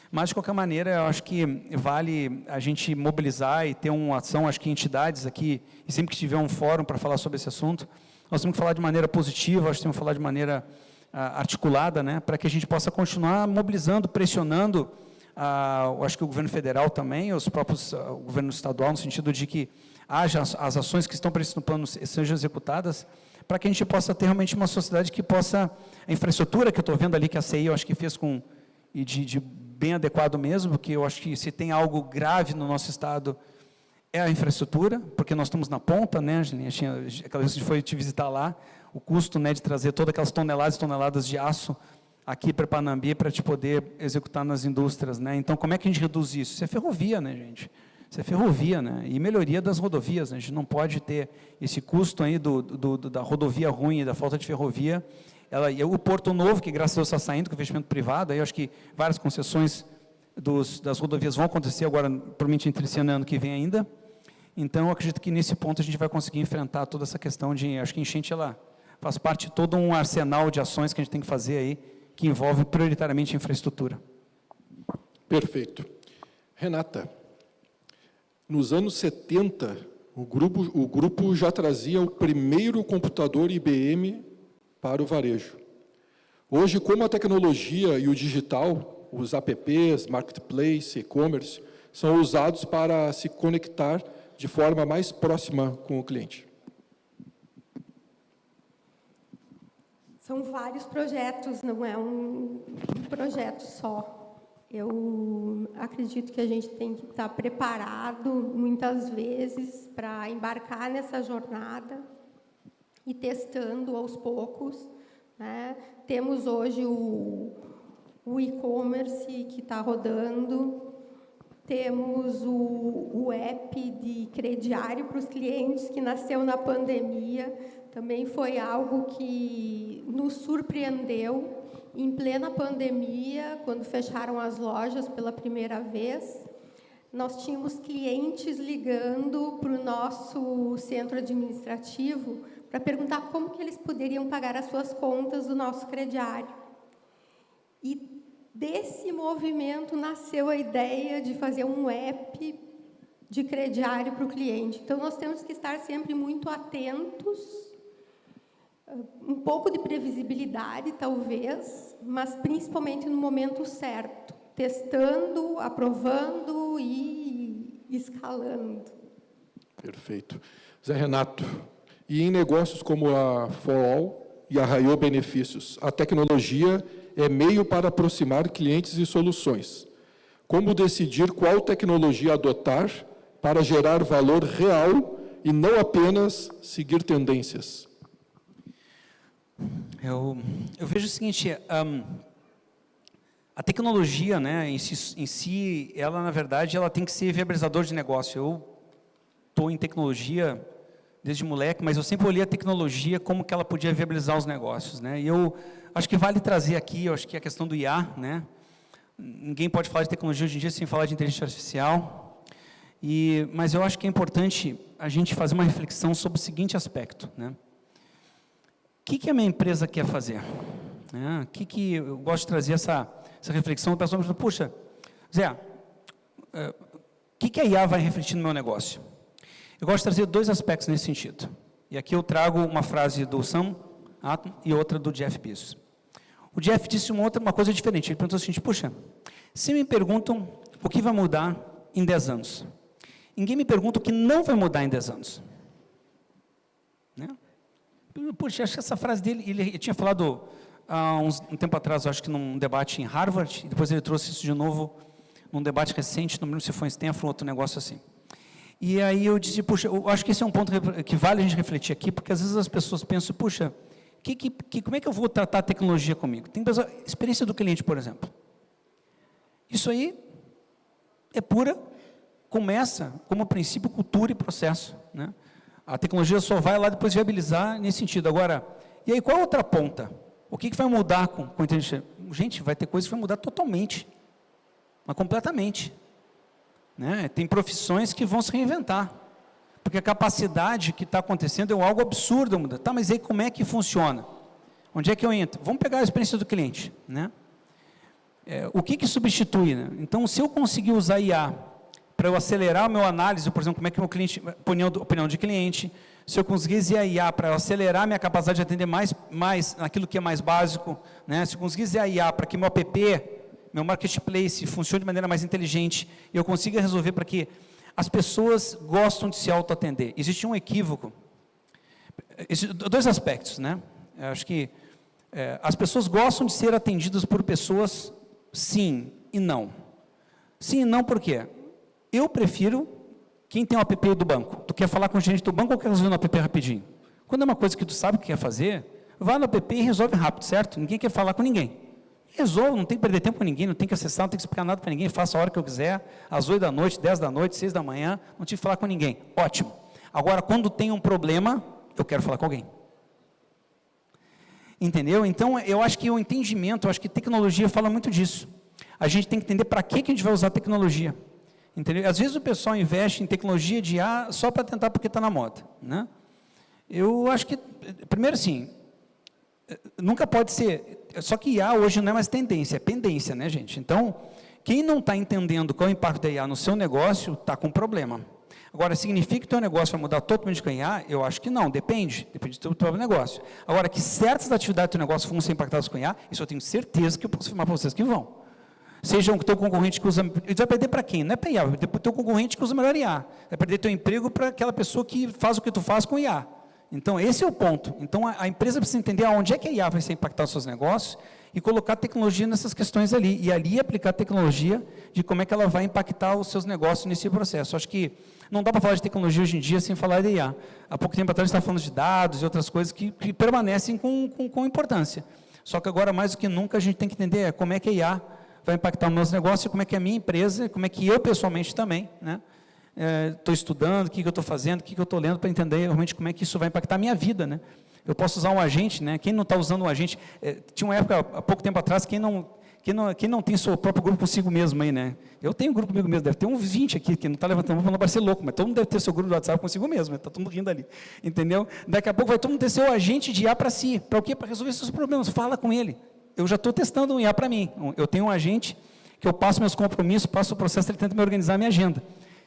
Mas, de qualquer maneira, eu acho que vale a gente mobilizar e ter uma ação, acho que entidades aqui, e sempre que tiver um fórum para falar sobre esse assunto, nós temos que falar de maneira positiva, acho que temos que falar de maneira articulada, né? Para que a gente possa continuar mobilizando, pressionando, eu acho que o governo federal também, os próprios, o governo estadual, no sentido de que haja as ações que estão previstas no plano sejam executadas, para que a gente possa ter realmente uma sociedade que possa, a infraestrutura que eu estou vendo ali, que a CI eu acho que fez de bem adequado mesmo, porque eu acho que se tem algo grave no nosso estado, é a infraestrutura, porque nós estamos na ponta, né, aquela vez que a gente foi te visitar lá, o custo, né, de trazer todas aquelas toneladas e toneladas de aço aqui para Panambi, para te poder executar nas indústrias, né, então como é que a gente reduz isso? Isso é ferrovia, né, gente? Isso é ferrovia, né? E melhoria das rodovias, né? A gente não pode ter esse custo aí da rodovia ruim e da falta de ferrovia. O Porto Novo, que graças a Deus está saindo com investimento privado, aí eu acho que várias concessões das rodovias vão acontecer agora, provavelmente entre esse ano e ano que vem ainda. Então, eu acredito que nesse ponto a gente vai conseguir enfrentar toda essa questão de, acho que enchente, ela faz parte de todo um arsenal de ações que a gente tem que fazer aí, que envolve prioritariamente a infraestrutura. Perfeito. Renata, nos anos 70, o grupo já trazia o primeiro computador IBM para o varejo. Hoje, como a tecnologia e o digital, os apps, marketplace, e-commerce, são usados para se conectar de forma mais próxima com o cliente. São vários projetos, não é um projeto só. Eu acredito que a gente tem que estar preparado, muitas vezes, para embarcar nessa jornada e testando aos poucos, né? Temos hoje o e-commerce que está rodando, temos o app de crediário para os clientes, que nasceu na pandemia, também foi algo que nos surpreendeu. Em plena pandemia, quando fecharam as lojas pela primeira vez, nós tínhamos clientes ligando para o nosso centro administrativo para perguntar como que eles poderiam pagar as suas contas do nosso crediário. E desse movimento nasceu a ideia de fazer um app de crediário para o cliente. Então, nós temos que estar sempre muito atentos, um pouco de previsibilidade, talvez, mas principalmente no momento certo, testando, aprovando e escalando. Perfeito. Zé Renato, e em negócios como a For All e a Raiô Benefícios, a tecnologia é meio para aproximar clientes e soluções. Como decidir qual tecnologia adotar para gerar valor real e não apenas seguir tendências? Eu vejo o seguinte, a tecnologia, né, em si, ela, na verdade, ela tem que ser viabilizador de negócio. Eu estou em tecnologia desde moleque, mas eu sempre olhei a tecnologia como que ela podia viabilizar os negócios, né? E eu acho que vale trazer aqui, eu acho que a questão do IA, né? Ninguém pode falar de tecnologia hoje em dia sem falar de inteligência artificial, mas eu acho que é importante a gente fazer uma reflexão sobre o seguinte aspecto, né? O que a minha empresa quer fazer? Né? Que eu gosto de trazer essa reflexão, o pessoal me fala, puxa, Zé, o que a IA vai refletir no meu negócio? Eu gosto de trazer dois aspectos nesse sentido. E aqui eu trago uma frase do Sam Altman e outra do Jeff Bezos. O Jeff disse uma coisa diferente. Ele perguntou o seguinte, puxa, se me perguntam o que vai mudar em 10 anos, ninguém me pergunta o que não vai mudar em 10 anos. Né? Puxa, acho que essa frase dele, ele tinha falado há um tempo atrás, acho que num debate em Harvard, e depois ele trouxe isso de novo num debate recente, não me lembro se foi em Stanford ou outro negócio assim. E aí eu disse, puxa, eu acho que esse é um ponto que vale a gente refletir aqui, porque às vezes as pessoas pensam, puxa, como é que eu vou tratar a tecnologia comigo? Tem experiência do cliente, por exemplo. Isso aí é começa como princípio, cultura e processo, né? A tecnologia só vai lá depois viabilizar nesse sentido. Agora, e aí qual a outra ponta? O que vai mudar com a inteligência? Gente, vai ter coisas que vai mudar totalmente, mas completamente. Né? Tem profissões que vão se reinventar, porque a capacidade que está acontecendo é algo absurdo. Tá, mas aí como é que funciona? Onde é que eu entro? Vamos pegar a experiência do cliente. Né? O que substitui? Né? Então, se eu conseguir usar IA para eu acelerar o meu análise, por exemplo, como é que o meu cliente, opinião de cliente, se eu conseguir usar IA para acelerar minha capacidade de atender mais naquilo que é mais básico, né? Se eu conseguir usar IA para que meu app, meu marketplace funcione de maneira mais inteligente, e eu consiga resolver para que as pessoas gostam de se autoatender. Existe um equívoco, dois aspectos, né? Eu acho que as pessoas gostam de ser atendidas por pessoas, sim e não. Sim e não por quê? Eu prefiro quem tem o app do banco. Tu quer falar com o gerente do banco ou quer resolver no app rapidinho? Quando é uma coisa que tu sabe o que quer fazer, vai no app e resolve rápido, certo? Ninguém quer falar com ninguém. Resolve, não tem que perder tempo com ninguém, não tem que acessar, não tem que explicar nada para ninguém, faça a hora que eu quiser, às 8 da noite, 10 da noite, 6 da manhã, não tive que falar com ninguém. Ótimo. Agora, quando tem um problema, eu quero falar com alguém. Entendeu? Então, eu acho que o entendimento, eu acho que tecnologia fala muito disso. A gente tem que entender para que a gente vai usar a tecnologia. Entendeu? Às vezes o pessoal investe em tecnologia de IA só para tentar porque está na moda. Né? Eu acho que, primeiro assim, nunca pode ser, só que IA hoje não é mais tendência, é pendência, né, gente? Então, quem não está entendendo qual é o impacto da IA no seu negócio, está com problema. Agora, significa que o teu negócio vai mudar totalmente com a IA? Eu acho que não, depende do teu próprio negócio. Agora, que certas atividades do teu negócio vão ser impactadas com a IA, isso eu tenho certeza que eu posso afirmar para vocês que vão. Seja o teu concorrente que usa... Ele vai perder para quem? Não é para IA, vai perder para o teu concorrente que usa melhor IA. Vai perder teu emprego para aquela pessoa que faz o que tu faz com IA. Então, esse é o ponto. Então, a empresa precisa entender aonde é que a IA vai ser impactar os seus negócios e colocar tecnologia nessas questões ali. E ali aplicar tecnologia de como é que ela vai impactar os seus negócios nesse processo. Acho que não dá para falar de tecnologia hoje em dia sem falar de IA. Há pouco tempo atrás a gente estava falando de dados e outras coisas que permanecem com importância. Só que agora, mais do que nunca, a gente tem que entender como é que a IA vai impactar os meus negócios, como é que a minha empresa, como é que eu pessoalmente também, né? Estou estudando, o que eu estou fazendo, o que eu estou lendo para entender realmente como é que isso vai impactar a minha vida, né? Eu posso usar um agente, né? Quem não está usando um agente, tinha uma época, há pouco tempo atrás, quem não tem seu próprio grupo consigo mesmo aí, né? Eu tenho um grupo comigo mesmo, deve ter uns 20 aqui, que não está levantando para não parecer louco, mas todo mundo deve ter seu grupo do WhatsApp consigo mesmo, está todo mundo rindo ali, entendeu? Daqui a pouco vai todo mundo ter seu agente de IA para si, para o quê? Para resolver seus problemas, fala com ele. Eu já estou testando um IA para mim, eu tenho um agente que eu passo meus compromissos, passo o processo, ele tenta me organizar a minha agenda.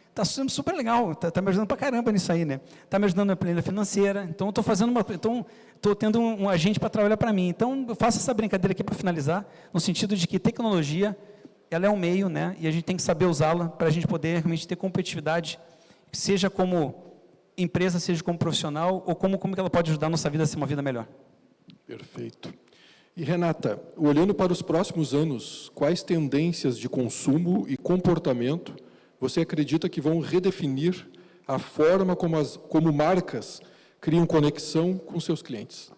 Está sendo super legal, está me ajudando para caramba nisso aí, né? Está me ajudando na planilha financeira, então estou tendo um agente para trabalhar para mim. Então, eu faço essa brincadeira aqui para finalizar, no sentido de que tecnologia, ela é um meio, né? E a gente tem que saber usá-la para a gente poder realmente ter competitividade, seja como empresa, seja como profissional, ou como que ela pode ajudar a nossa vida a ser uma vida melhor. Perfeito. E, Renata, olhando para os próximos anos, quais tendências de consumo e comportamento você acredita que vão redefinir a forma como marcas criam conexão com seus clientes?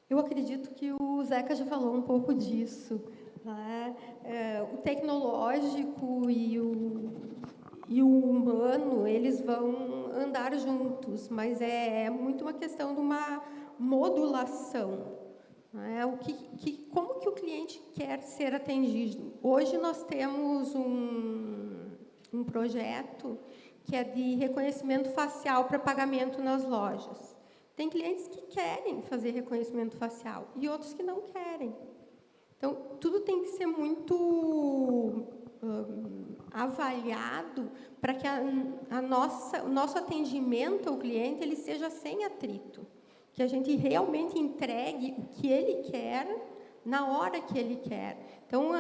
Eu acredito que o Zeca já falou um pouco disso, né? O tecnológico e o humano, eles vão andar juntos, mas é muito uma questão de uma modulação. Né? Como que o cliente quer ser atendido? Hoje nós temos um projeto que é de reconhecimento facial para pagamento nas lojas. Tem clientes que querem fazer reconhecimento facial e outros que não querem. Então, tudo tem que ser muito avaliado para que o nosso atendimento ao cliente ele seja sem atrito, que a gente realmente entregue o que ele quer na hora que ele quer. Então,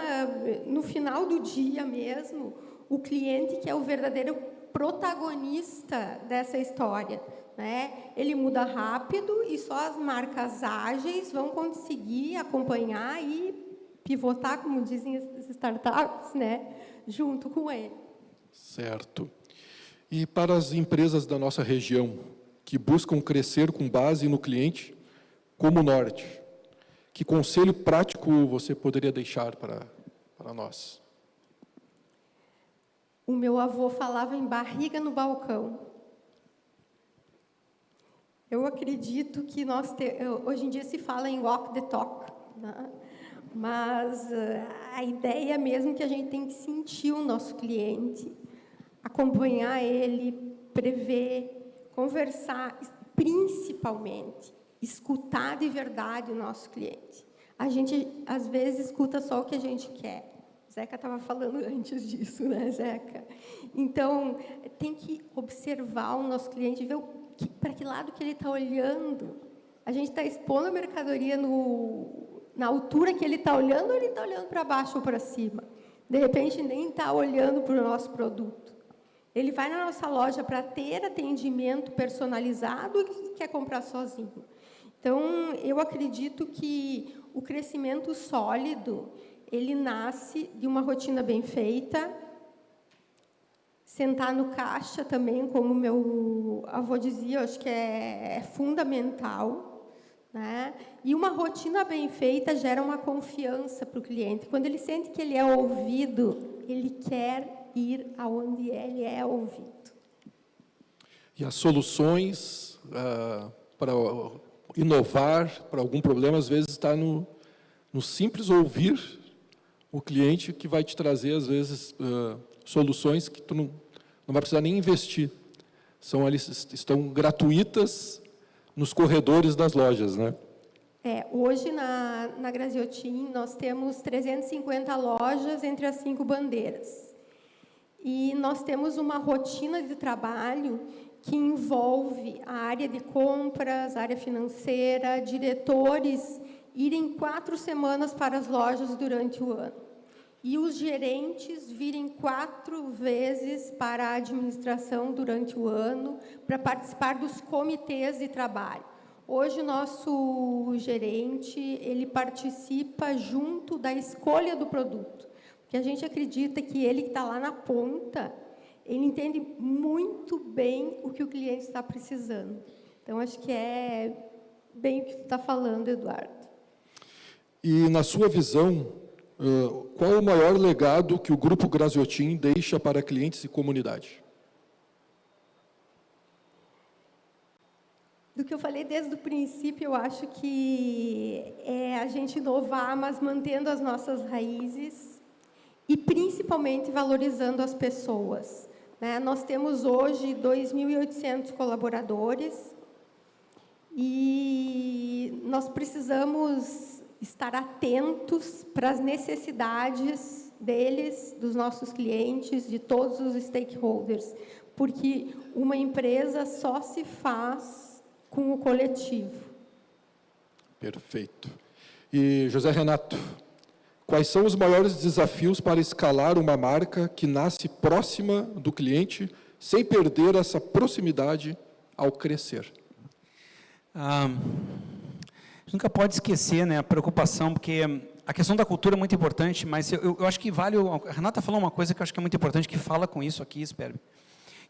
no final do dia mesmo, o cliente que é o verdadeiro protagonista dessa história, né? Ele muda rápido e só as marcas ágeis vão conseguir acompanhar e pivotar, como dizem as startups, né? Junto com ele. Certo. E para as empresas da nossa região, que buscam crescer com base no cliente, como o Norte, que conselho prático você poderia deixar para nós? O meu avô falava em barriga no balcão. Eu acredito que hoje em dia se fala em walk the talk, né? Mas a ideia mesmo é que a gente tem que sentir o nosso cliente, acompanhar ele, prever, conversar, principalmente, escutar de verdade o nosso cliente. A gente, às vezes, escuta só o que a gente quer. Zeca estava falando antes disso, né, Zeca? Então, tem que observar o nosso cliente, ver para que lado que ele está olhando. A gente está expondo a mercadoria na altura que ele está olhando, ou ele está olhando para baixo ou para cima? De repente, nem está olhando para o nosso produto. Ele vai na nossa loja para ter atendimento personalizado e quer comprar sozinho. Então, eu acredito que o crescimento sólido, ele nasce de uma rotina bem feita, sentar no caixa também, como meu avô dizia, eu acho que é fundamental, né? E uma rotina bem feita gera uma confiança para o cliente. Quando ele sente que ele é ouvido, ele quer ir aonde ele é ouvido. E as soluções para inovar para algum problema, às vezes, está no simples ouvir o cliente, que vai te trazer, às vezes, soluções que tu não vai precisar nem investir. Estão gratuitas nos corredores das lojas, né? Hoje, na Graziotin, nós temos 350 lojas entre as 5 bandeiras. E nós temos uma rotina de trabalho que envolve a área de compras, a área financeira, diretores irem 4 semanas para as lojas durante o ano. E os gerentes virem 4 vezes para a administração durante o ano, para participar dos comitês de trabalho. Hoje, o nosso gerente, ele participa junto da escolha do produto, porque a gente acredita que ele que está lá na ponta, ele entende muito bem o que o cliente está precisando. Então, acho que é bem o que tu está falando, Eduardo. E, na sua visão, qual o maior legado que o Grupo Graziotin deixa para clientes e comunidade? Do que eu falei desde o princípio, eu acho que é a gente inovar, mas mantendo as nossas raízes e, principalmente, valorizando as pessoas, né? Nós temos hoje 2.800 colaboradores e nós precisamos estar atentos para as necessidades deles, dos nossos clientes, de todos os stakeholders, porque uma empresa só se faz com o coletivo. Perfeito. E, José Renato, quais são os maiores desafios para escalar uma marca que nasce próxima do cliente, sem perder essa proximidade ao crescer? A gente nunca pode esquecer, né, a preocupação, porque a questão da cultura é muito importante, mas eu acho que vale... A Renata falou uma coisa que eu acho que é muito importante, que fala com isso aqui, Sperber,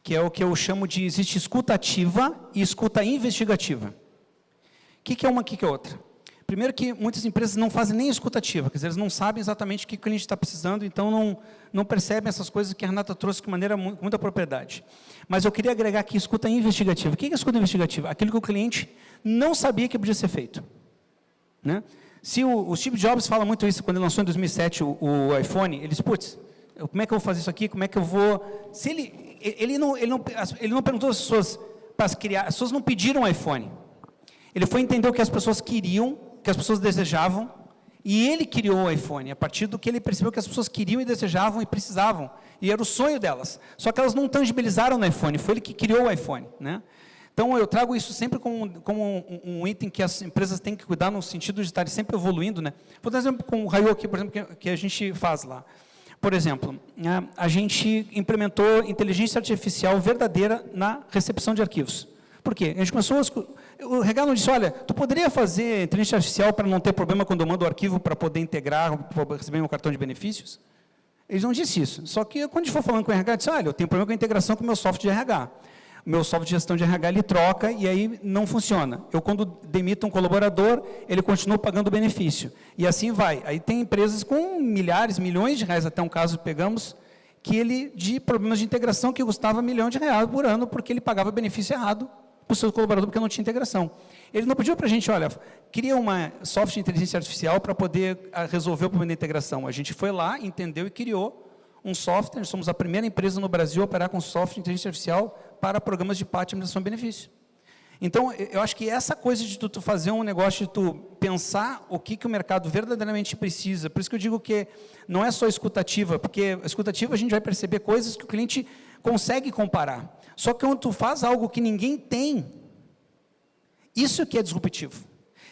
que é o que eu chamo de, existe escuta ativa e escuta investigativa. O que é uma, o que é outra? Primeiro que muitas empresas não fazem nem escuta ativa, quer dizer, eles não sabem exatamente o que o cliente está precisando, então não percebem essas coisas que a Renata trouxe de maneira com muita propriedade. Mas eu queria agregar aqui escuta investigativa. O que é escuta investigativa? Aquilo que o cliente não sabia que podia ser feito. Né? Se o Steve Jobs fala muito isso, quando ele lançou em 2007 o iPhone, ele disse, putz, como é que eu vou fazer isso aqui, como é que eu vou... Se ele não perguntou às pessoas para criar, as pessoas não pediram um iPhone. Ele foi entender o que as pessoas queriam, o que as pessoas desejavam, e ele criou o iPhone, a partir do que ele percebeu que as pessoas queriam e desejavam e precisavam, e era o sonho delas, só que elas não tangibilizaram no iPhone, foi ele que criou o iPhone, né? Então, eu trago isso sempre como um item que as empresas têm que cuidar, no sentido de estarem sempre evoluindo, né? Vou dar um exemplo com o Raio aqui, por exemplo, que a gente faz lá. Por exemplo, a gente implementou inteligência artificial verdadeira na recepção de arquivos. Por quê? A gente começou, o Regalo disse, olha, tu poderia fazer inteligência artificial para não ter problema quando eu mando o arquivo para poder integrar, para receber meu cartão de benefícios? Eles não disseram isso. Só que quando a gente for falando com o RH, disse, olha, eu tenho problema com a integração com o meu software de RH. O meu software de gestão de RH, ele troca e aí não funciona. Eu, quando demito um colaborador, ele continua pagando o benefício. E assim vai. Aí tem empresas com milhares, milhões de reais, até um caso pegamos, que ele, de problemas de integração, que custava R$1 milhão por ano, porque ele pagava benefício errado para o seu colaborador, porque não tinha integração. Ele não pediu para a gente, olha, cria uma software de inteligência artificial para poder resolver o problema da integração. A gente foi lá, entendeu e criou um software. Somos a primeira empresa no Brasil a operar com software de inteligência artificial para programas de parte de administração de benefício. Então, eu acho que essa coisa de tu fazer um negócio, de tu pensar o que o mercado verdadeiramente precisa, por isso que eu digo que não é só escutativa, porque a escutativa a gente vai perceber coisas que o cliente consegue comparar. Só que quando tu faz algo que ninguém tem, isso que é disruptivo.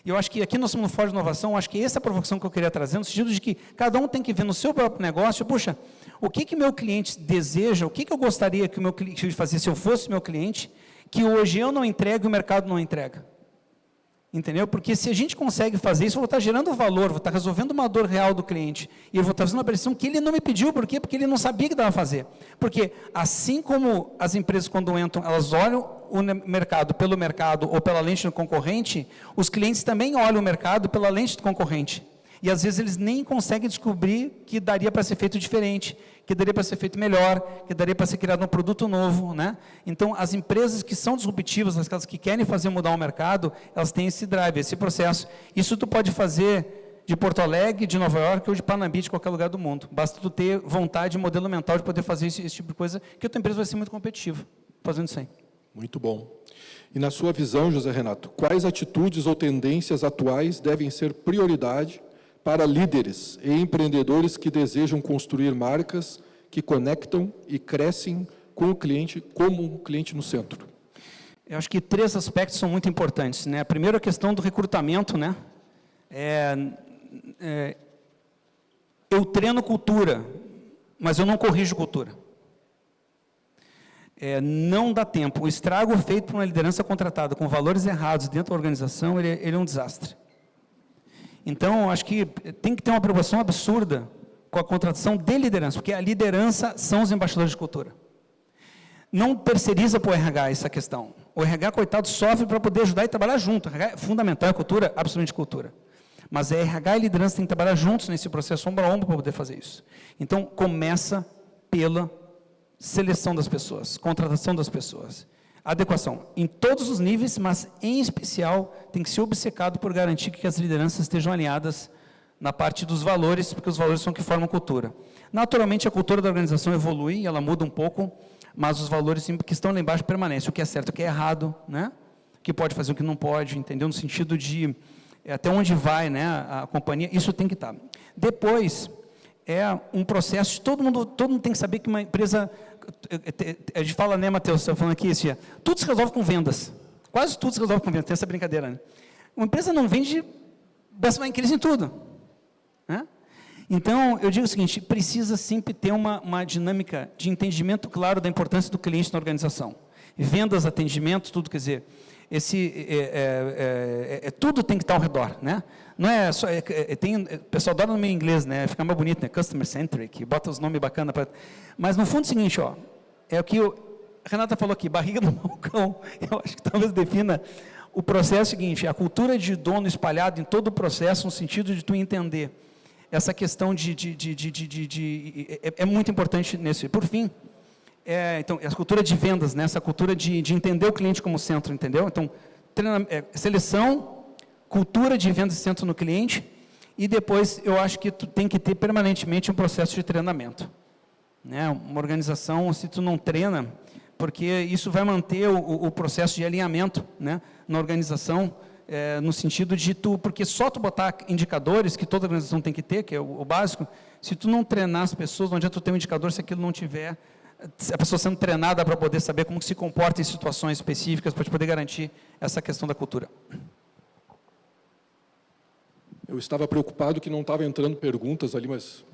E eu acho que aqui nós estamos no Fórum de Inovação, acho que essa é a provocação que eu queria trazer, no sentido de que cada um tem que ver no seu próprio negócio, puxa, o que meu cliente deseja, o que eu gostaria que o meu cliente fazia se eu fosse meu cliente, que hoje eu não entrego e o mercado não entrega. Entendeu? Porque se a gente consegue fazer isso, eu vou estar gerando valor, vou estar resolvendo uma dor real do cliente, e eu vou estar fazendo uma pressão que ele não me pediu, por quê? Porque ele não sabia que dava a fazer. Porque assim como as empresas quando entram, elas olham o mercado pelo mercado ou pela lente do concorrente, os clientes também olham o mercado pela lente do concorrente. E às vezes eles nem conseguem descobrir que daria para ser feito diferente, que daria para ser feito melhor, que daria para ser criado um produto novo, né? Então, as empresas que são disruptivas, aquelas que querem fazer mudar o mercado, elas têm esse drive, esse processo. Isso tu pode fazer de Porto Alegre, de Nova York ou de Panambi, de qualquer lugar do mundo. Basta tu ter vontade, modelo mental de poder fazer esse tipo de coisa, que a tua empresa vai ser muito competitiva fazendo isso aí. Muito bom. E na sua visão, José Renato, quais atitudes ou tendências atuais devem ser prioridade para líderes e empreendedores que desejam construir marcas que conectam e crescem com o cliente, como o cliente no centro? Eu acho que 3 aspectos são muito importantes, né? Primeiro, a questão do recrutamento, né? Eu treino cultura, mas eu não corrijo cultura. Não dá tempo. O estrago feito por uma liderança contratada com valores errados dentro da organização, ele é um desastre. Então, acho que tem que ter uma preocupação absurda com a contratação de liderança, porque a liderança são os embaixadores de cultura. Não terceiriza para o RH essa questão. O RH, coitado, sofre para poder ajudar e trabalhar junto. O RH é fundamental, é cultura, absolutamente cultura. Mas a RH e a liderança têm que trabalhar juntos nesse processo, ombro a ombro, para poder fazer isso. Então, começa pela seleção das pessoas, contratação das pessoas. Adequação, em todos os níveis, mas em especial, tem que ser obcecado por garantir que as lideranças estejam alinhadas na parte dos valores, porque os valores são que formam cultura. Naturalmente, a cultura da organização evolui, ela muda um pouco, mas os valores que estão lá embaixo permanecem, o que é certo, o que é errado, né? O que pode fazer, o que não pode, entendeu? No sentido de até onde vai, né, a companhia, isso tem que estar. Depois, é um processo, todo mundo tem que saber que uma empresa, a gente fala, né, Matheus, você está falando aqui, tudo se resolve com vendas, quase tudo se resolve com vendas, tem essa brincadeira, né? Uma empresa não vende, você vai em crise em tudo, né? Então, eu digo o seguinte, precisa sempre ter uma dinâmica de entendimento claro da importância do cliente na organização, vendas, atendimento, tudo, quer dizer, tudo tem que estar ao redor, né? Não é só, o pessoal adora no meio inglês, né? Fica mais bonito, né? Customer centric, bota os nomes bacanas, mas no fundo é o seguinte, ó, é o que a Renata falou aqui, barriga no balcão, eu acho que talvez defina o processo seguinte, a cultura de dono espalhada em todo o processo, no sentido de tu entender essa questão é muito importante nesse. Por fim, então, a cultura de vendas, né, essa cultura de entender o cliente como centro, entendeu? Então, seleção, cultura de vendas centro no cliente, e depois eu acho que tu tem que ter permanentemente um processo de treinamento. Né? Uma organização, se tu não treina, porque isso vai manter o processo de alinhamento, né, na organização, no sentido de porque só tu botar indicadores, que toda organização tem que ter, que é o básico, se tu não treinar as pessoas, não adianta tu ter um indicador se aquilo não tiver, a pessoa sendo treinada para poder saber como que se comporta em situações específicas, para poder garantir essa questão da cultura. Eu estava preocupado que não estava entrando perguntas ali, mas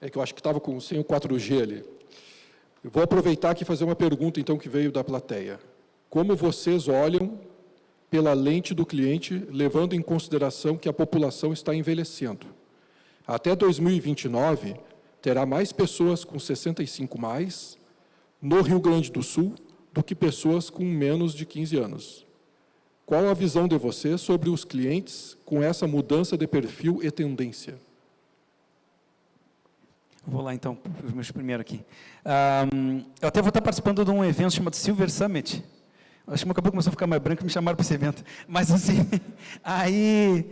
é que eu acho que estava sem o 4G ali. Eu vou aproveitar aqui e fazer uma pergunta, então, que veio da plateia. Como vocês olham pela lente do cliente, levando em consideração que a população está envelhecendo? Até 2029, terá mais pessoas com 65 mais no Rio Grande do Sul do que pessoas com menos de 15 anos. Qual a visão de vocês sobre os clientes com essa mudança de perfil e tendência? Vou lá, então, primeiro aqui. Eu até vou estar participando de um evento chamado Silver Summit. Acho que meu cabelo começou a ficar mais branco e me chamaram para esse evento. Mas, assim, aí,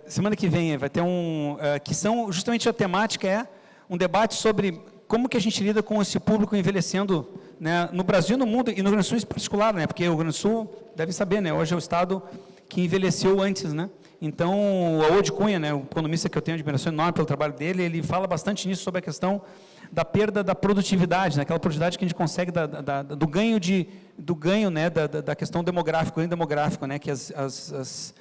semana que vem, vai ter que são, justamente a temática é um debate sobre como que a gente lida com esse público envelhecendo, né, no Brasil, no mundo, e no Rio Grande do Sul em particular, né, porque o Rio Grande do Sul, deve saber, né, hoje é o estado que envelheceu antes, né. Então, o Aode Cunha, né, o economista que eu tenho admiração enorme pelo trabalho dele, ele fala bastante nisso, sobre a questão da perda da produtividade, né, aquela produtividade que a gente consegue do ganho, né, da questão demográfica, ganho demográfico, né, que os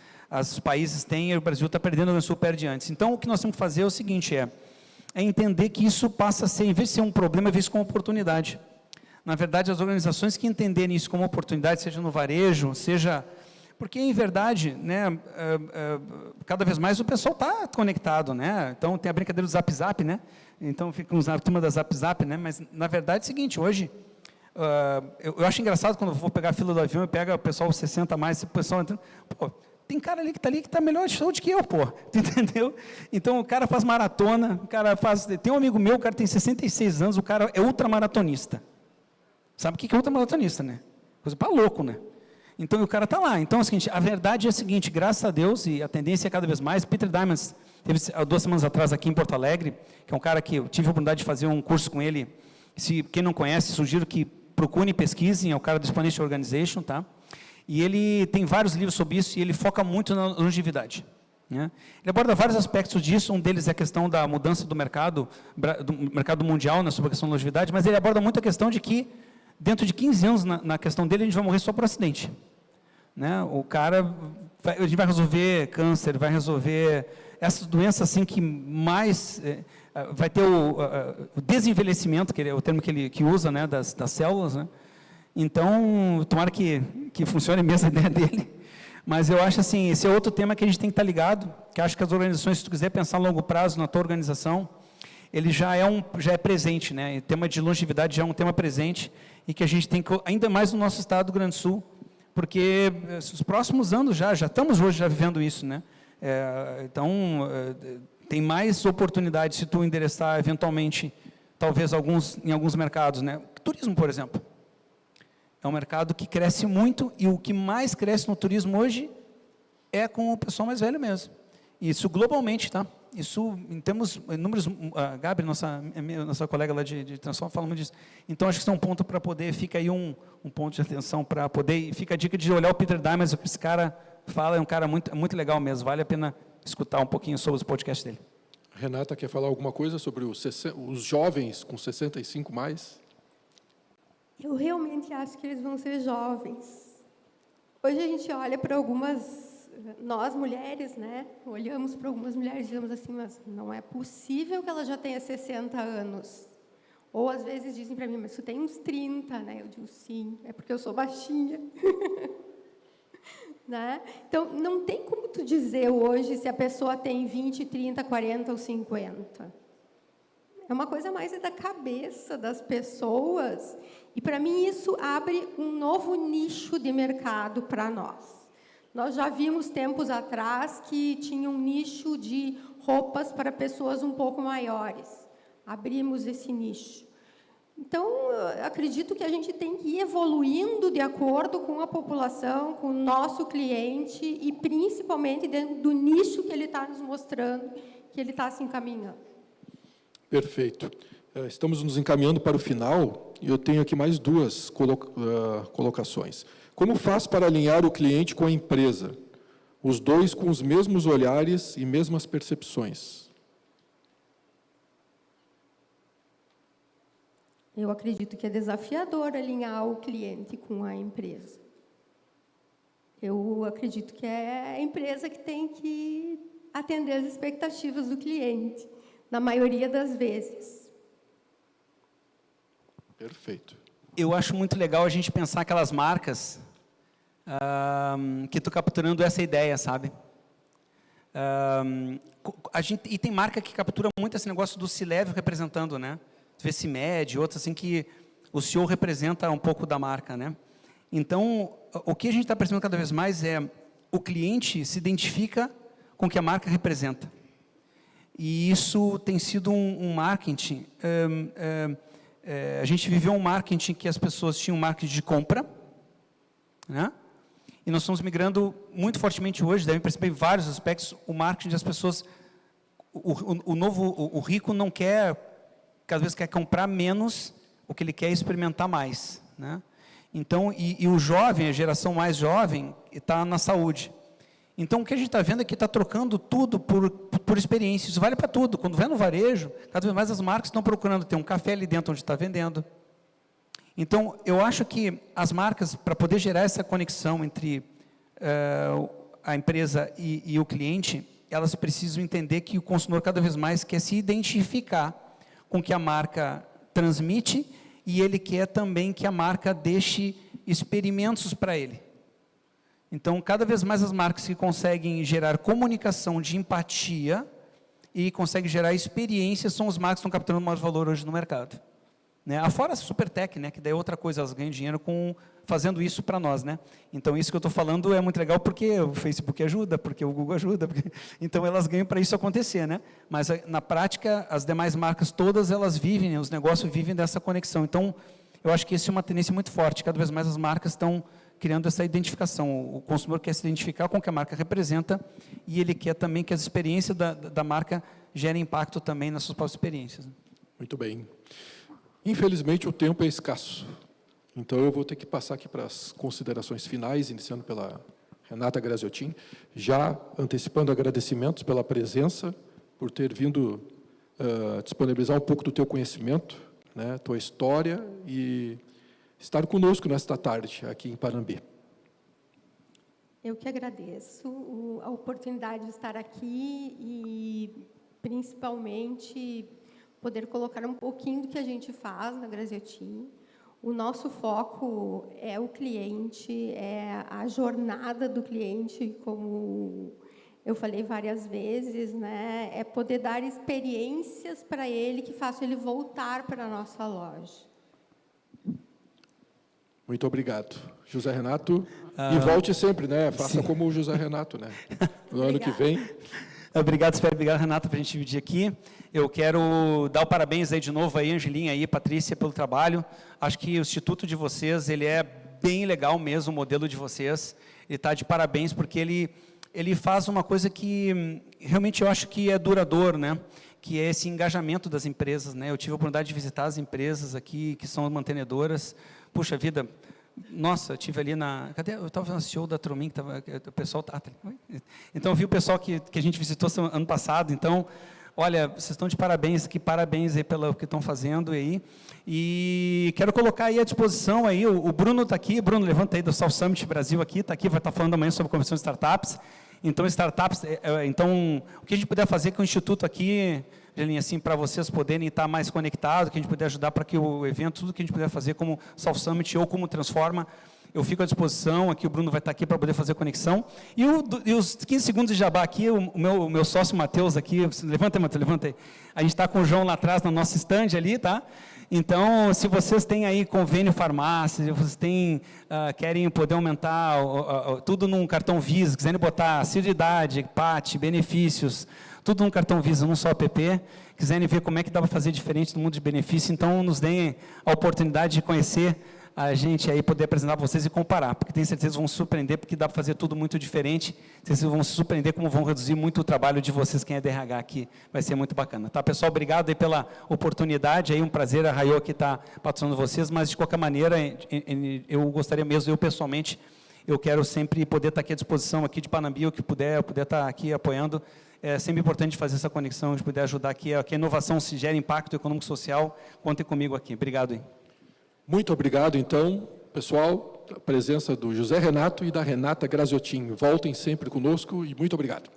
países têm, e o Brasil está perdendo, o Rio Grande do Sul perde antes. Então, o que nós temos que fazer é o seguinte, é entender que isso passa a ser, em vez de ser um problema, é visto como oportunidade. Na verdade, as organizações que entenderem isso como oportunidade, seja no varejo, seja... Porque, em verdade, né, cada vez mais o pessoal está conectado, né? Então, tem a brincadeira do Zap Zap, né? Então, fica a turma da Zap Zap, né? Mas, na verdade, é o seguinte, hoje, eu acho engraçado quando eu vou pegar a fila do avião e pega o pessoal 60 a mais, o pessoal entrando, pô, tem cara ali que está melhor de saúde que eu, pô, entendeu? Então, o cara faz maratona, o cara faz... Tem um amigo meu, o cara tem 66 anos, o cara é ultramaratonista. Sabe o que é ultramaratonista, né? Coisa para louco, né? Então, o cara está lá. Então, é o seguinte, a verdade é a seguinte, graças a Deus, e a tendência é cada vez mais, Peter Diamandis, teve 2 semanas atrás aqui em Porto Alegre, que é um cara que eu tive a oportunidade de fazer um curso com ele, quem não conhece, sugiro que procurem e pesquisem, é o cara do Exponential Organization, tá? E ele tem vários livros sobre isso, e ele foca muito na longevidade. Né? Ele aborda vários aspectos disso, um deles é a questão da mudança do mercado mundial, né, sobre a questão da longevidade, mas ele aborda muito a questão de que, dentro de 15 anos, na questão dele, a gente vai morrer só por acidente. Né? O cara, a gente vai resolver câncer, vai resolver essas doenças assim que mais, vai ter o desenvelhecimento, que é o termo que usa, né, das células, né? Então, tomara que funcione mesmo a ideia dele, mas eu acho assim, esse é outro tema que a gente tem que estar ligado, que acho que as organizações, se tu quiser pensar a longo prazo na tua organização, ele já é presente, né? O tema de longevidade já é um tema presente, e que a gente tem que, ainda mais no nosso estado do Rio Grande do Sul, porque os próximos anos já estamos hoje já vivendo isso, né? Então, tem mais oportunidade se tu endereçar eventualmente, talvez em alguns mercados, né? Turismo, por exemplo. É um mercado que cresce muito, e o que mais cresce no turismo hoje é com o pessoal mais velho mesmo. Isso globalmente, tá? Isso, em termos, números, a Gabi, nossa colega lá de transporte, fala muito disso. Então, acho que isso é um ponto para poder, fica aí um ponto de atenção para poder, e fica a dica de olhar o Peter Diamandis, o que esse cara fala, é um cara muito legal mesmo, vale a pena escutar um pouquinho sobre os podcasts dele. Renata, quer falar alguma coisa sobre os jovens com 65 mais? Eu realmente acho que eles vão ser jovens. Hoje a gente olha para nós mulheres, né, olhamos para algumas mulheres e dizemos assim, mas não é possível que ela já tenha 60 anos. Ou, às vezes, dizem para mim, mas tu tem uns 30, né? Eu digo, sim, é porque eu sou baixinha. Né? Então, não tem como tu dizer hoje se a pessoa tem 20, 30, 40 ou 50. É uma coisa mais da cabeça das pessoas. E, para mim, isso abre um novo nicho de mercado para nós. Nós já vimos tempos atrás que tinha um nicho de roupas para pessoas um pouco maiores. Abrimos esse nicho. Então, eu acredito que a gente tem que ir evoluindo de acordo com a população, com o nosso cliente e, principalmente, dentro do nicho que ele está nos mostrando, que ele está se encaminhando. Perfeito. Estamos nos encaminhando para o final e eu tenho aqui mais duas colocações. Como faz para alinhar o cliente com a empresa? Os dois com os mesmos olhares e mesmas percepções. Eu acredito que é desafiador alinhar o cliente com a empresa. Eu acredito que é a empresa que tem que atender as expectativas do cliente, na maioria das vezes. Perfeito. Eu acho muito legal a gente pensar aquelas marcas que estão capturando essa ideia, sabe? E tem marca que captura muito esse negócio do C-Level representando, né? CIMED, outras assim que o CEO representa um pouco da marca, né? Então, o que a gente está percebendo cada vez mais é o cliente se identifica com o que a marca representa. E isso tem sido um marketing. A gente viveu um marketing que as pessoas tinham um marketing de compra, né? E nós estamos migrando muito fortemente hoje, devem perceber em vários aspectos, o marketing das pessoas. O rico não quer, cada vez quer comprar menos, o que ele quer é experimentar mais, né? Então, e o jovem, a geração mais jovem, está na saúde. Então, o que a gente está vendo é que está trocando tudo por experiência. Isso vale para tudo. Quando vai no varejo, cada vez mais as marcas estão procurando ter um café ali dentro onde está vendendo. Então, eu acho que as marcas, para poder gerar essa conexão entre a empresa e o cliente, elas precisam entender que o consumidor cada vez mais quer se identificar com o que a marca transmite e ele quer também que a marca deixe experimentos para ele. Então, cada vez mais as marcas que conseguem gerar comunicação de empatia e conseguem gerar experiência são as marcas que estão capturando mais valor hoje no mercado. Né? Afora a Supertech, né? Que daí é outra coisa, elas ganham dinheiro fazendo isso para nós. Né? Então, isso que eu estou falando é muito legal porque o Facebook ajuda, porque o Google ajuda, então elas ganham para isso acontecer. Né? Mas, na prática, as demais marcas todas, elas vivem, né? Os negócios vivem dessa conexão. Então, eu acho que isso é uma tendência muito forte, cada vez mais as marcas estão criando essa identificação, o consumidor quer se identificar com o que a marca representa e ele quer também que as experiências da marca gerem impacto também nas suas próprias experiências. Muito bem. Infelizmente, o tempo é escasso. Então, eu vou ter que passar aqui para as considerações finais, iniciando pela Renata Graziotin, já antecipando agradecimentos pela presença, por ter vindo disponibilizar um pouco do teu conhecimento, né, tua história e estar conosco nesta tarde, aqui em Panambi. Eu que agradeço a oportunidade de estar aqui e, principalmente, poder colocar um pouquinho do que a gente faz na Graziotin. O nosso foco é o cliente, é a jornada do cliente, como eu falei várias vezes, né? É poder dar experiências para ele que façam ele voltar para a nossa loja. Muito obrigado. José Renato, e volte sempre, né? Faça como o José Renato, né? No ano que vem. Obrigado, Espero. Obrigado, Renata, para a gente dividir aqui. Eu quero dar o parabéns aí de novo aí, Angelinha aí, Patrícia, pelo trabalho. Acho que o Instituto de vocês, ele é bem legal mesmo, o modelo de vocês. Ele está de parabéns, porque ele faz uma coisa que realmente eu acho que é duradouro, né? Que é esse engajamento das empresas, né? Eu tive a oportunidade de visitar as empresas aqui, que são mantenedoras. Puxa vida, nossa, eu estive ali cadê? Eu estava na CEO da Tromin, que o pessoal... Então, eu vi o pessoal que a gente visitou ano passado. Então, olha, vocês estão de parabéns aqui, parabéns aí pelo que estão fazendo aí. E quero colocar aí à disposição aí, o Bruno está aqui, Bruno, levanta aí do South Summit Brasil aqui, está aqui, vai estar falando amanhã sobre a Convenção de Startups. Então, o que a gente puder fazer com o Instituto aqui, Angelinha, assim, para vocês poderem estar mais conectados, que a gente puder ajudar para que o evento, tudo que a gente puder fazer como South Summit ou como Transforma, eu fico à disposição, aqui o Bruno vai estar aqui para poder fazer a conexão. E os 15 segundos de jabá aqui, o meu sócio Matheus aqui, levanta aí, Matheus, levanta aí. A gente está com o João lá atrás, na nossa estande ali, tá? Então, se vocês têm aí convênio farmácia, se vocês têm, querem poder aumentar tudo num cartão Visa, quiserem botar assiduidade, PAT, benefícios, tudo num cartão Visa, num só app, quiserem ver como é que dá para fazer diferente no mundo de benefício, então nos deem a oportunidade de conhecer a gente aí, poder apresentar para vocês e comparar, porque tenho certeza que vão se surpreender, porque dá para fazer tudo muito diferente, vocês vão se surpreender como vão reduzir muito o trabalho de vocês, quem é DRH aqui, vai ser muito bacana. Tá, pessoal, obrigado aí pela oportunidade, aí um prazer, a Raio aqui está patrocinando vocês, mas de qualquer maneira, eu gostaria mesmo, eu pessoalmente, eu quero sempre poder estar aqui à disposição aqui de Panambi, o que puder, eu poder estar aqui apoiando. É sempre importante fazer essa conexão, de poder ajudar aqui, que a inovação se gere impacto econômico e social. Contem comigo aqui. Obrigado. Hein? Muito obrigado, então, pessoal, a presença do José Renato e da Renata Graziotin. Voltem sempre conosco e muito obrigado.